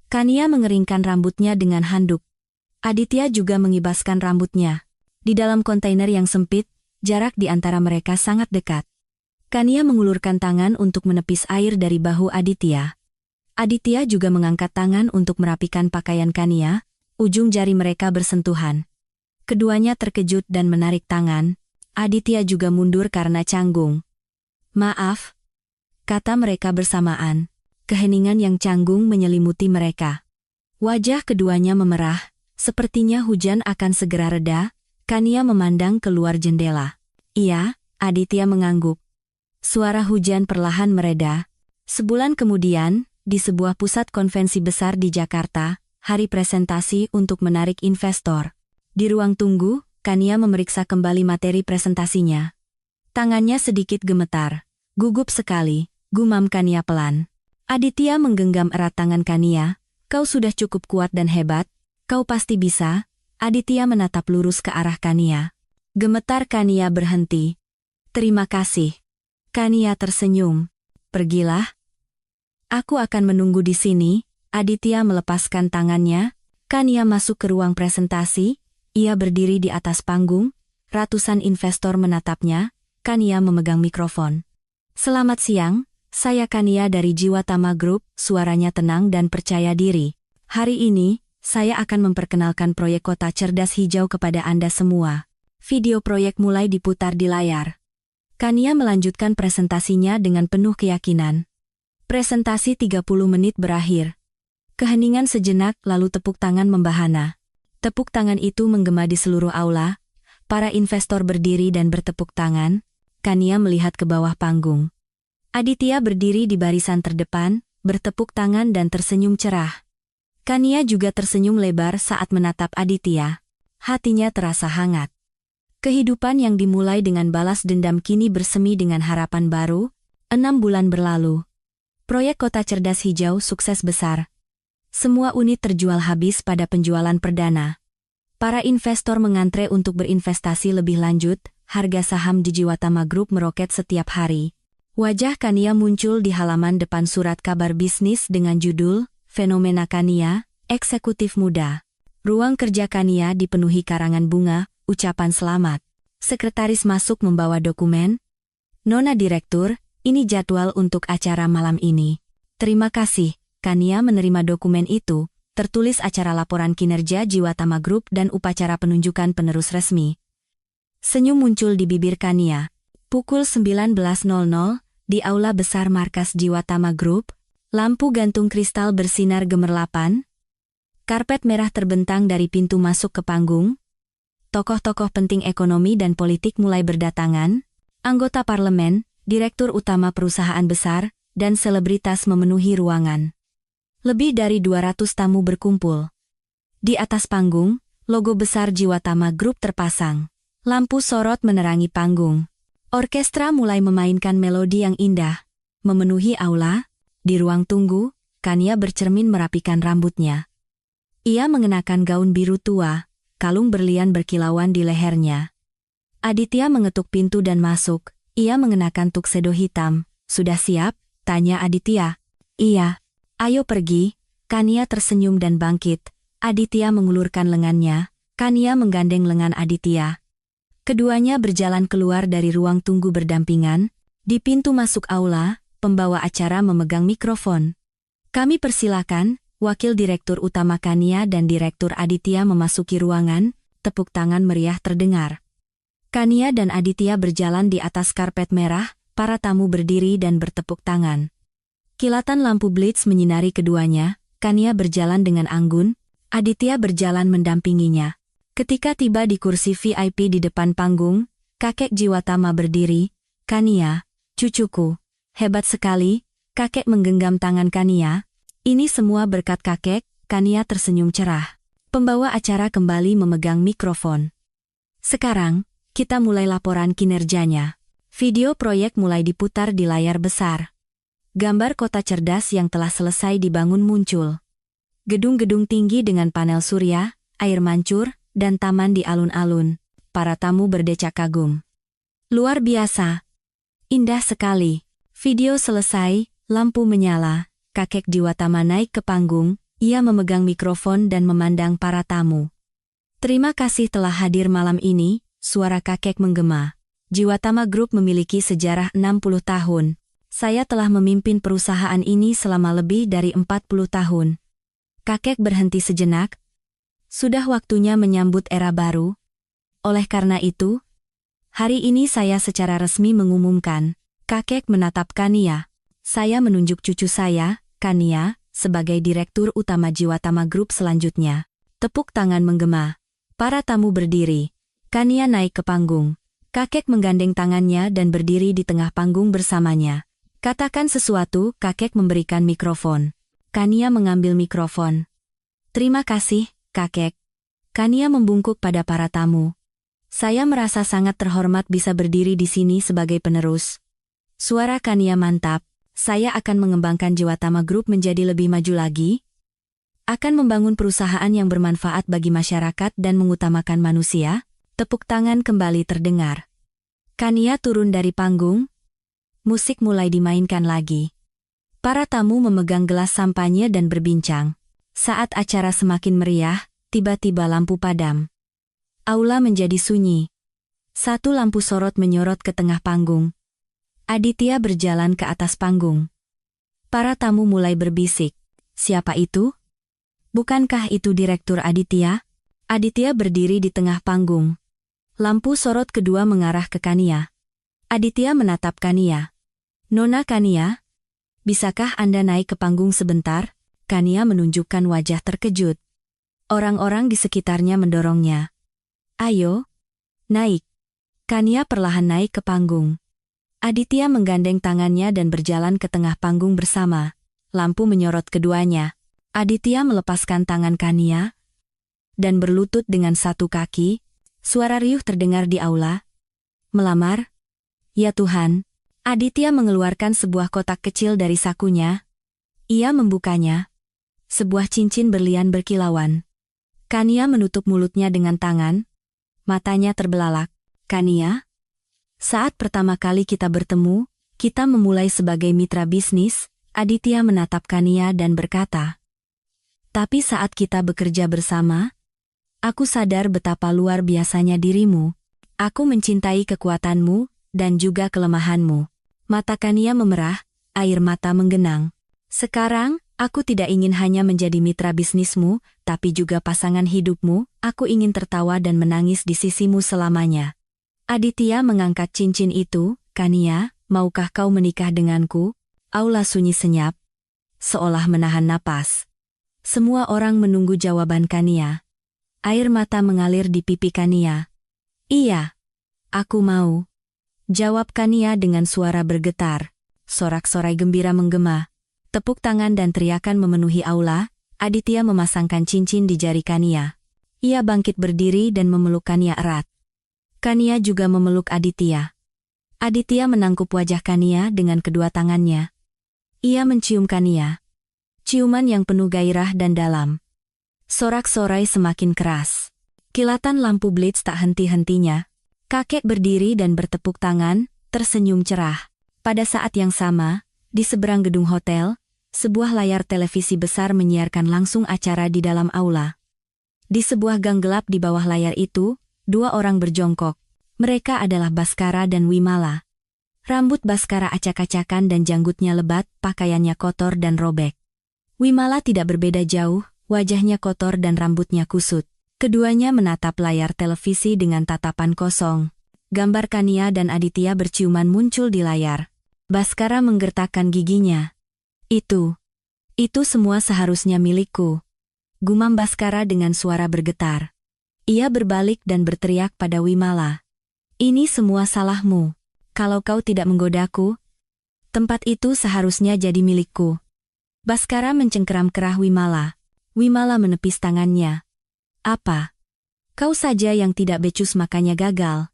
Kania mengeringkan rambutnya dengan handuk. Aditya juga mengibaskan rambutnya. Di dalam kontainer yang sempit, jarak di antara mereka sangat dekat. Kania mengulurkan tangan untuk menepis air dari bahu Aditya. Aditya juga mengangkat tangan untuk merapikan pakaian Kania, ujung jari mereka bersentuhan. Keduanya terkejut dan menarik tangan. Aditya juga mundur karena canggung. Maaf, kata mereka bersamaan. Keheningan yang canggung menyelimuti mereka. Wajah keduanya memerah, sepertinya hujan akan segera reda. Kania memandang keluar jendela. Iya, Aditya mengangguk. Suara hujan perlahan mereda. Sebulan kemudian, di sebuah pusat konvensi besar di Jakarta, hari presentasi untuk menarik investor. Di ruang tunggu, Kania memeriksa kembali materi presentasinya. Tangannya sedikit gemetar. Gugup sekali, gumam Kania pelan. Aditya menggenggam erat tangan Kania. Kau sudah cukup kuat dan hebat. Kau pasti bisa. Aditya menatap lurus ke arah Kania. Gemetar Kania berhenti. Terima kasih. Kania tersenyum. Pergilah. Aku akan menunggu di sini. Aditya melepaskan tangannya. Kania masuk ke ruang presentasi. Ia berdiri di atas panggung. Ratusan investor menatapnya. Kania memegang mikrofon. Selamat siang, saya Kania dari Jiwatama Group, suaranya tenang dan percaya diri. Hari ini, saya akan memperkenalkan proyek kota cerdas hijau kepada Anda semua. Video proyek mulai diputar di layar. Kania melanjutkan presentasinya dengan penuh keyakinan. Presentasi 30 menit berakhir. Keheningan sejenak lalu tepuk tangan membahana. Tepuk tangan itu menggema di seluruh aula. Para investor berdiri dan bertepuk tangan. Kania melihat ke bawah panggung. Aditya berdiri di barisan terdepan, bertepuk tangan dan tersenyum cerah. Kania juga tersenyum lebar saat menatap Aditya. Hatinya terasa hangat. Kehidupan yang dimulai dengan balas dendam kini bersemi dengan harapan baru. 6 bulan berlalu. Proyek Kota Cerdas Hijau sukses besar. Semua unit terjual habis pada penjualan perdana. Para investor mengantre untuk berinvestasi lebih lanjut. Harga saham di Jiwatama Group meroket setiap hari. Wajah Kania muncul di halaman depan surat kabar bisnis dengan judul Fenomena Kania, Eksekutif Muda. Ruang kerja Kania dipenuhi karangan bunga, ucapan selamat. Sekretaris masuk membawa dokumen. Nona Direktur, ini jadwal untuk acara malam ini. Terima kasih. Kania menerima dokumen itu, tertulis acara laporan kinerja Jiwatama Group dan upacara penunjukan penerus resmi. Senyum muncul di bibir Kania. Pukul 19.00, di aula besar markas Jiwatama Group, lampu gantung kristal bersinar gemerlapan. Karpet merah terbentang dari pintu masuk ke panggung. Tokoh-tokoh penting ekonomi dan politik mulai berdatangan. Anggota parlemen, direktur utama perusahaan besar, dan selebritas memenuhi ruangan. Lebih dari 200 tamu berkumpul. Di atas panggung, logo besar Jiwatama Group terpasang. Lampu sorot menerangi panggung. Orkestra mulai memainkan melodi yang indah. Memenuhi aula, di ruang tunggu, Kania bercermin merapikan rambutnya. Ia mengenakan gaun biru tua, kalung berlian berkilauan di lehernya. Aditya mengetuk pintu dan masuk. Ia mengenakan tuxedo hitam. Sudah siap? Tanya Aditya. Iya. Ayo pergi. Kania tersenyum dan bangkit. Aditya mengulurkan lengannya. Kania menggandeng lengan Aditya. Keduanya berjalan keluar dari ruang tunggu berdampingan. Di pintu masuk aula, pembawa acara memegang mikrofon. Kami persilakan. Wakil Direktur Utama Kania dan Direktur Aditya memasuki ruangan, tepuk tangan meriah terdengar. Kania dan Aditya berjalan di atas karpet merah, para tamu berdiri dan bertepuk tangan. Kilatan lampu blitz menyinari keduanya, Kania berjalan dengan anggun, Aditya berjalan mendampinginya. Ketika tiba di kursi VIP di depan panggung, kakek Jiwatama berdiri. Kania, cucuku, hebat sekali, kakek menggenggam tangan Kania. Ini semua berkat kakek, Kania tersenyum cerah. Pembawa acara kembali memegang mikrofon. Sekarang, kita mulai laporan kinerjanya. Video proyek mulai diputar di layar besar. Gambar kota cerdas yang telah selesai dibangun muncul. Gedung-gedung tinggi dengan panel surya, air mancur, dan taman di alun-alun. Para tamu berdecak kagum. Luar biasa. Indah sekali. Video selesai, lampu menyala. Kakek Jiwatama naik ke panggung, ia memegang mikrofon dan memandang para tamu. Terima kasih telah hadir malam ini, suara kakek menggema. Jiwatama Group memiliki sejarah 60 tahun. Saya telah memimpin perusahaan ini selama lebih dari 40 tahun. Kakek berhenti sejenak. Sudah waktunya menyambut era baru. Oleh karena itu, hari ini saya secara resmi mengumumkan. Kakek menatap Kania. Saya menunjuk cucu saya, Kania, sebagai Direktur Utama Jiwatama Group selanjutnya. Tepuk tangan menggema. Para tamu berdiri. Kania naik ke panggung. Kakek menggandeng tangannya dan berdiri di tengah panggung bersamanya. Katakan sesuatu, kakek memberikan mikrofon. Kania mengambil mikrofon. Terima kasih, kakek. Kania membungkuk pada para tamu. Saya merasa sangat terhormat bisa berdiri di sini sebagai penerus. Suara Kania mantap. Saya akan mengembangkan Jiwatama Group menjadi lebih maju lagi. Akan membangun perusahaan yang bermanfaat bagi masyarakat dan mengutamakan manusia. Tepuk tangan kembali terdengar. Kania turun dari panggung. Musik mulai dimainkan lagi. Para tamu memegang gelas sampanye dan berbincang. Saat acara semakin meriah, tiba-tiba lampu padam. Aula menjadi sunyi. Satu lampu sorot menyorot ke tengah panggung. Aditya berjalan ke atas panggung. Para tamu mulai berbisik. Siapa itu? Bukankah itu Direktur Aditya? Aditya berdiri di tengah panggung. Lampu sorot kedua mengarah ke Kania. Aditya menatap Kania. Nona Kania, bisakah Anda naik ke panggung sebentar? Kania menunjukkan wajah terkejut. Orang-orang di sekitarnya mendorongnya. Ayo, naik. Kania perlahan naik ke panggung. Aditya menggandeng tangannya dan berjalan ke tengah panggung bersama. Lampu menyorot keduanya. Aditya melepaskan tangan Kania dan berlutut dengan satu kaki. Suara riuh terdengar di aula. Melamar? Ya Tuhan. Aditya mengeluarkan sebuah kotak kecil dari sakunya. Ia membukanya. Sebuah cincin berlian berkilauan. Kania menutup mulutnya dengan tangan. Matanya terbelalak. Kania? Saat pertama kali kita bertemu, kita memulai sebagai mitra bisnis. Aditya menatap Kania dan berkata, tapi saat kita bekerja bersama, aku sadar betapa luar biasanya dirimu. Aku mencintai kekuatanmu dan juga kelemahanmu. Mata Kania memerah, air mata menggenang. Sekarang, aku tidak ingin hanya menjadi mitra bisnismu, tapi juga pasangan hidupmu. Aku ingin tertawa dan menangis di sisimu selamanya. Aditya mengangkat cincin itu. Kania, maukah kau menikah denganku? Aula sunyi senyap, seolah menahan napas. Semua orang menunggu jawaban Kania. Air mata mengalir di pipi Kania. Iya, aku mau. Jawab Kania dengan suara bergetar. Sorak-sorai gembira menggema. Tepuk tangan dan teriakan memenuhi aula. Aditya memasangkan cincin di jari Kania. Ia bangkit berdiri dan memeluk Kania erat. Kania juga memeluk Aditya. Aditya menangkup wajah Kania dengan kedua tangannya. Ia mencium Kania. Ciuman yang penuh gairah dan dalam. Sorak-sorai semakin keras. Kilatan lampu blitz tak henti-hentinya. Kakek berdiri dan bertepuk tangan, tersenyum cerah. Pada saat yang sama, di seberang gedung hotel, sebuah layar televisi besar menyiarkan langsung acara di dalam aula. Di sebuah gang gelap di bawah layar itu, dua orang berjongkok. Mereka adalah Baskara dan Wimala. Rambut Baskara acak-acakan dan janggutnya lebat, pakaiannya kotor dan robek. Wimala tidak berbeda jauh, wajahnya kotor dan rambutnya kusut. Keduanya menatap layar televisi dengan tatapan kosong. Gambar Kania dan Aditya berciuman muncul di layar. Baskara menggertakkan giginya. Itu semua seharusnya milikku. Gumam Baskara dengan suara bergetar. Ia berbalik dan berteriak pada Wimala. Ini semua salahmu. Kalau kau tidak menggodaku, tempat itu seharusnya jadi milikku. Baskara mencengkeram kerah Wimala. Wimala menepis tangannya. Apa? Kau saja yang tidak becus makanya gagal.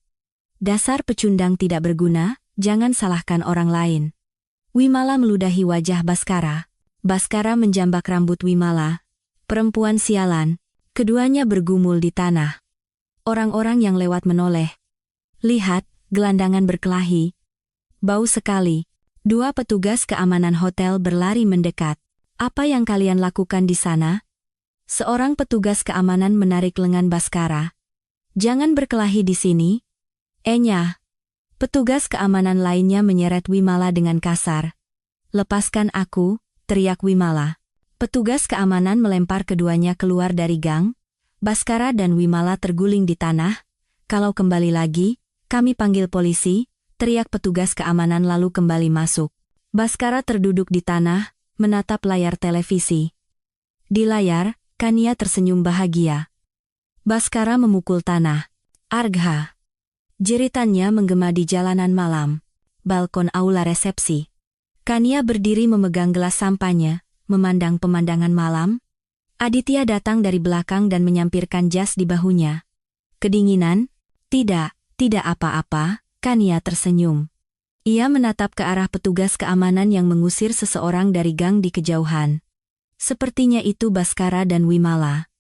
Dasar pecundang tidak berguna, jangan salahkan orang lain. Wimala meludahi wajah Baskara. Baskara menjambak rambut Wimala. Perempuan sialan. Keduanya bergumul di tanah. Orang-orang yang lewat menoleh. Lihat, gelandangan berkelahi. Bau sekali. Dua petugas keamanan hotel berlari mendekat. Apa yang kalian lakukan di sana? Seorang petugas keamanan menarik lengan Baskara. Jangan berkelahi di sini. Enya. Petugas keamanan lainnya menyeret Wimala dengan kasar. Lepaskan aku, teriak Wimala. Petugas keamanan melempar keduanya keluar dari gang. Baskara dan Wimala terguling di tanah. Kalau kembali lagi, kami panggil polisi, teriak petugas keamanan lalu kembali masuk. Baskara terduduk di tanah, menatap layar televisi. Di layar, Kania tersenyum bahagia. Baskara memukul tanah. Argha. Jeritannya menggema di jalanan malam. Balkon aula resepsi. Kania berdiri memegang gelas sampahnya, memandang pemandangan malam. Aditya datang dari belakang dan menyampirkan jas di bahunya. Kedinginan? Tidak apa-apa, Kania tersenyum. Ia menatap ke arah petugas keamanan yang mengusir seseorang dari gang di kejauhan. Sepertinya itu Baskara dan Wimala.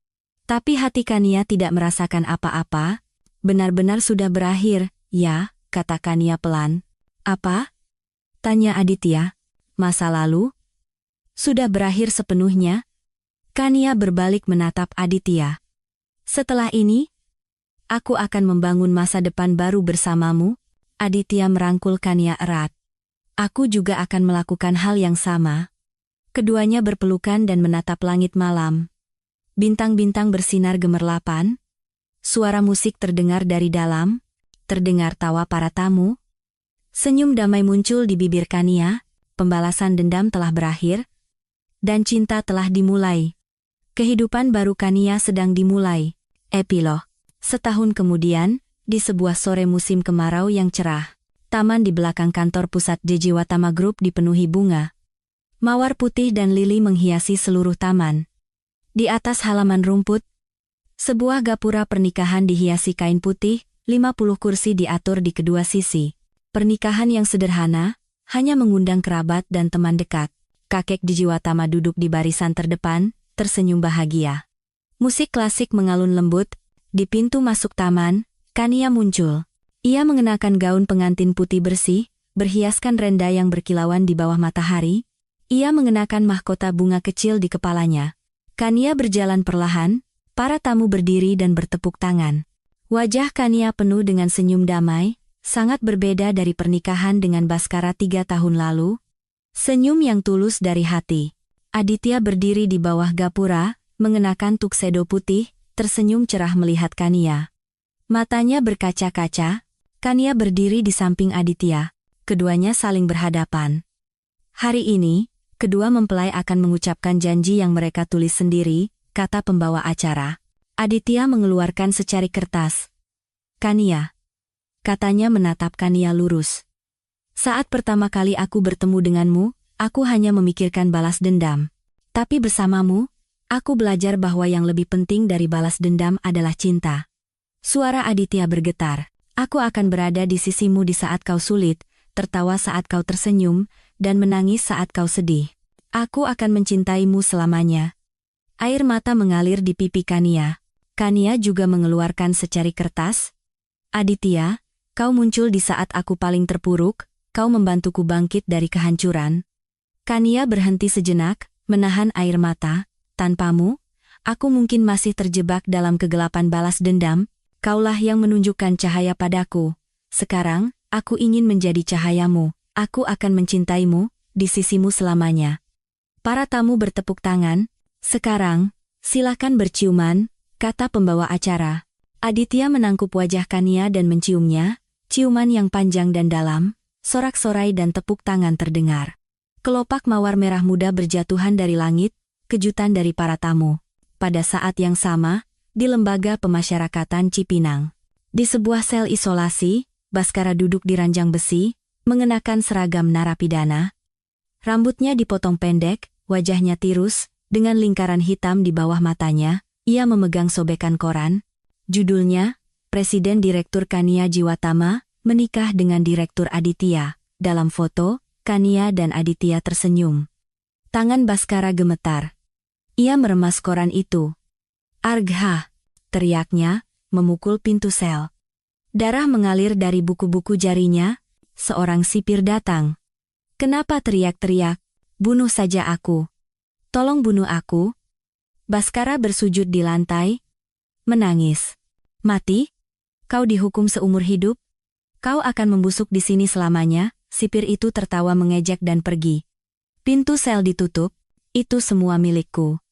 Tapi hati Kania tidak merasakan apa-apa. Benar-benar sudah berakhir, ya, kata Kania pelan. Apa? Tanya Aditya. Masa lalu? Sudah berakhir sepenuhnya? Kania berbalik menatap Aditya. Setelah ini, aku akan membangun masa depan baru bersamamu. Aditya merangkul Kania erat. Aku juga akan melakukan hal yang sama. Keduanya berpelukan dan menatap langit malam. Bintang-bintang bersinar gemerlapan. Suara musik terdengar dari dalam. Terdengar tawa para tamu. Senyum damai muncul di bibir Kania. Pembalasan dendam telah berakhir. Dan cinta telah dimulai. Kehidupan baru Kania sedang dimulai. Epilog. Setahun kemudian, di sebuah sore musim kemarau yang cerah, taman di belakang kantor pusat Jejiwatama Group dipenuhi bunga. Mawar putih dan lili menghiasi seluruh taman. Di atas halaman rumput, sebuah gapura pernikahan dihiasi kain putih, 50 kursi diatur di kedua sisi. Pernikahan yang sederhana, hanya mengundang kerabat dan teman dekat. Kakek Jejiwatama duduk di barisan terdepan, tersenyum bahagia. Musik klasik mengalun lembut. Di pintu masuk taman, Kania muncul. Ia mengenakan gaun pengantin putih bersih, berhiaskan renda yang berkilauan di bawah matahari. Ia mengenakan mahkota bunga kecil di kepalanya. Kania berjalan perlahan, para tamu berdiri dan bertepuk tangan. Wajah Kania penuh dengan senyum damai, sangat berbeda dari pernikahan dengan Baskara 3 tahun lalu. Senyum yang tulus dari hati. Aditya berdiri di bawah gapura, mengenakan tuxedo putih, tersenyum cerah melihat Kania. Matanya berkaca-kaca. Kania berdiri di samping Aditya. Keduanya saling berhadapan. Hari ini, kedua mempelai akan mengucapkan janji yang mereka tulis sendiri, kata pembawa acara. Aditya mengeluarkan secari kertas. Kania. Katanya menatap Kania lurus. Saat pertama kali aku bertemu denganmu, aku hanya memikirkan balas dendam. Tapi bersamamu, aku belajar bahwa yang lebih penting dari balas dendam adalah cinta. Suara Aditya bergetar. Aku akan berada di sisimu di saat kau sulit, tertawa saat kau tersenyum, dan menangis saat kau sedih. Aku akan mencintaimu selamanya. Air mata mengalir di pipi Kania. Kania juga mengeluarkan secari kertas. Aditya, kau muncul di saat aku paling terpuruk, kau membantuku bangkit dari kehancuran. Kania berhenti sejenak, menahan air mata. Tanpamu, aku mungkin masih terjebak dalam kegelapan balas dendam. Kaulah yang menunjukkan cahaya padaku. Sekarang, aku ingin menjadi cahayamu. Aku akan mencintaimu, di sisimu selamanya. Para tamu bertepuk tangan. Sekarang, silakan berciuman, kata pembawa acara. Aditya menangkup wajah Kania dan menciumnya. Ciuman yang panjang dan dalam, sorak-sorai dan tepuk tangan terdengar. Kelopak mawar merah muda berjatuhan dari langit. Kejutan dari para tamu. Pada saat yang sama, di Lembaga Pemasyarakatan Cipinang. Di sebuah sel isolasi, Baskara duduk di ranjang besi, mengenakan seragam narapidana. Rambutnya dipotong pendek, wajahnya tirus, dengan lingkaran hitam di bawah matanya. Ia memegang sobekan koran. Judulnya, Presiden Direktur Kania Jiwatama, menikah dengan Direktur Aditya. Dalam foto, Kania dan Aditya tersenyum. Tangan Baskara gemetar. Ia meremas koran itu. Argha, teriaknya, memukul pintu sel. Darah mengalir dari buku-buku jarinya. Seorang sipir datang. Kenapa teriak-teriak? Bunuh saja aku. Tolong bunuh aku. Baskara bersujud di lantai. Menangis. Mati? Kau dihukum seumur hidup? Kau akan membusuk di sini selamanya. Sipir itu tertawa mengejek dan pergi. Pintu sel ditutup. Itu semua milikku.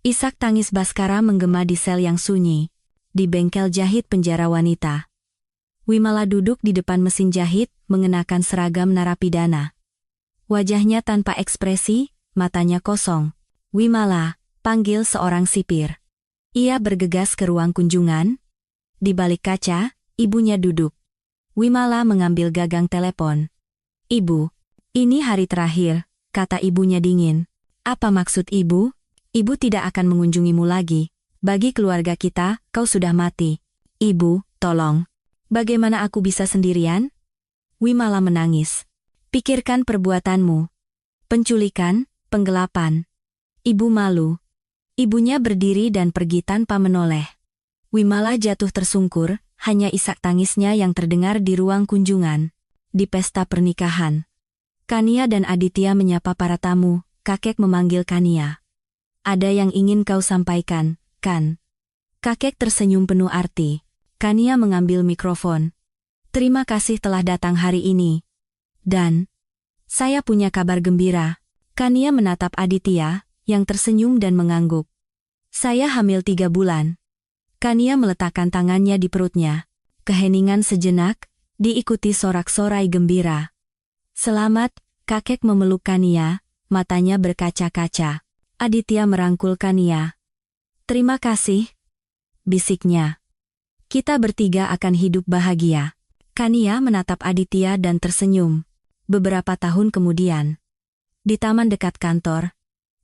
Isak tangis Baskara menggema di sel yang sunyi. Di bengkel jahit penjara wanita. Wimala duduk di depan mesin jahit, mengenakan seragam narapidana. Wajahnya tanpa ekspresi, matanya kosong. Wimala, panggil seorang sipir. Ia bergegas ke ruang kunjungan. Di balik kaca, ibunya duduk. Wimala mengambil gagang telepon. Ibu, ini hari terakhir, kata ibunya dingin. Apa maksud ibu? Ibu tidak akan mengunjungimu lagi. Bagi keluarga kita, kau sudah mati. Ibu, tolong. Bagaimana aku bisa sendirian? Wimala menangis. Pikirkan perbuatanmu. Penculikan, penggelapan. Ibu malu. Ibunya berdiri dan pergi tanpa menoleh. Wimala jatuh tersungkur, hanya isak tangisnya yang terdengar di ruang kunjungan. Di pesta pernikahan, Kania dan Aditya menyapa para tamu. Kakek memanggil Kania. "Ada yang ingin kau sampaikan, kan?" Kakek tersenyum penuh arti. Kania mengambil mikrofon. "Terima kasih telah datang hari ini. Dan saya punya kabar gembira." Kania menatap Aditya, yang tersenyum dan mengangguk. "Saya hamil 3 bulan." Kania meletakkan tangannya di perutnya. Keheningan sejenak, diikuti sorak-sorai gembira. "Selamat," kakek memeluk Kania, matanya berkaca-kaca. Aditya merangkul Kania. "Terima kasih," bisiknya. "Kita bertiga akan hidup bahagia." Kania menatap Aditya dan tersenyum. Beberapa tahun kemudian, di taman dekat kantor,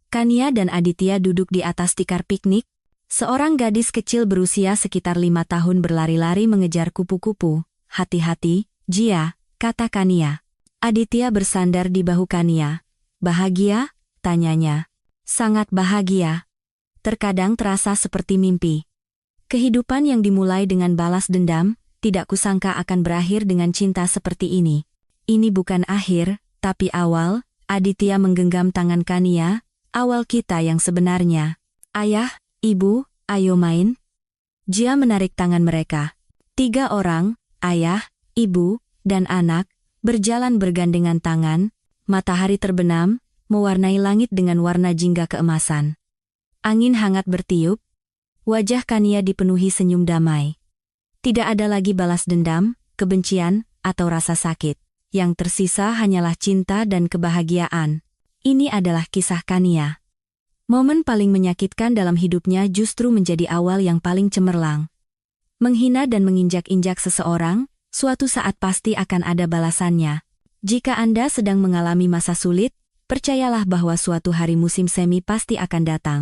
Kania dan Aditya duduk di atas tikar piknik. Seorang gadis kecil berusia sekitar 5 tahun berlari-lari mengejar kupu-kupu. "Hati-hati, Jia," kata Kania. Aditya bersandar di bahu Kania. "Bahagia?" tanyanya. "Sangat bahagia. Terkadang terasa seperti mimpi." Kehidupan yang dimulai dengan balas dendam, tidak kusangka akan berakhir dengan cinta seperti ini. "Ini bukan akhir, tapi awal." Aditya menggenggam tangan Kania. "Awal kita yang sebenarnya." "Ayah, Ibu, ayo main." Jia menarik tangan mereka. 3 orang, ayah, ibu, dan anak, berjalan bergandengan tangan. Matahari terbenam, mewarnai langit dengan warna jingga keemasan. Angin hangat bertiup. Wajah Kania dipenuhi senyum damai. Tidak ada lagi balas dendam, kebencian, atau rasa sakit. Yang tersisa hanyalah cinta dan kebahagiaan. Ini adalah kisah Kania. Momen paling menyakitkan dalam hidupnya justru menjadi awal yang paling cemerlang. Menghina dan menginjak-injak seseorang, suatu saat pasti akan ada balasannya. Jika Anda sedang mengalami masa sulit, percayalah bahwa suatu hari musim semi pasti akan datang.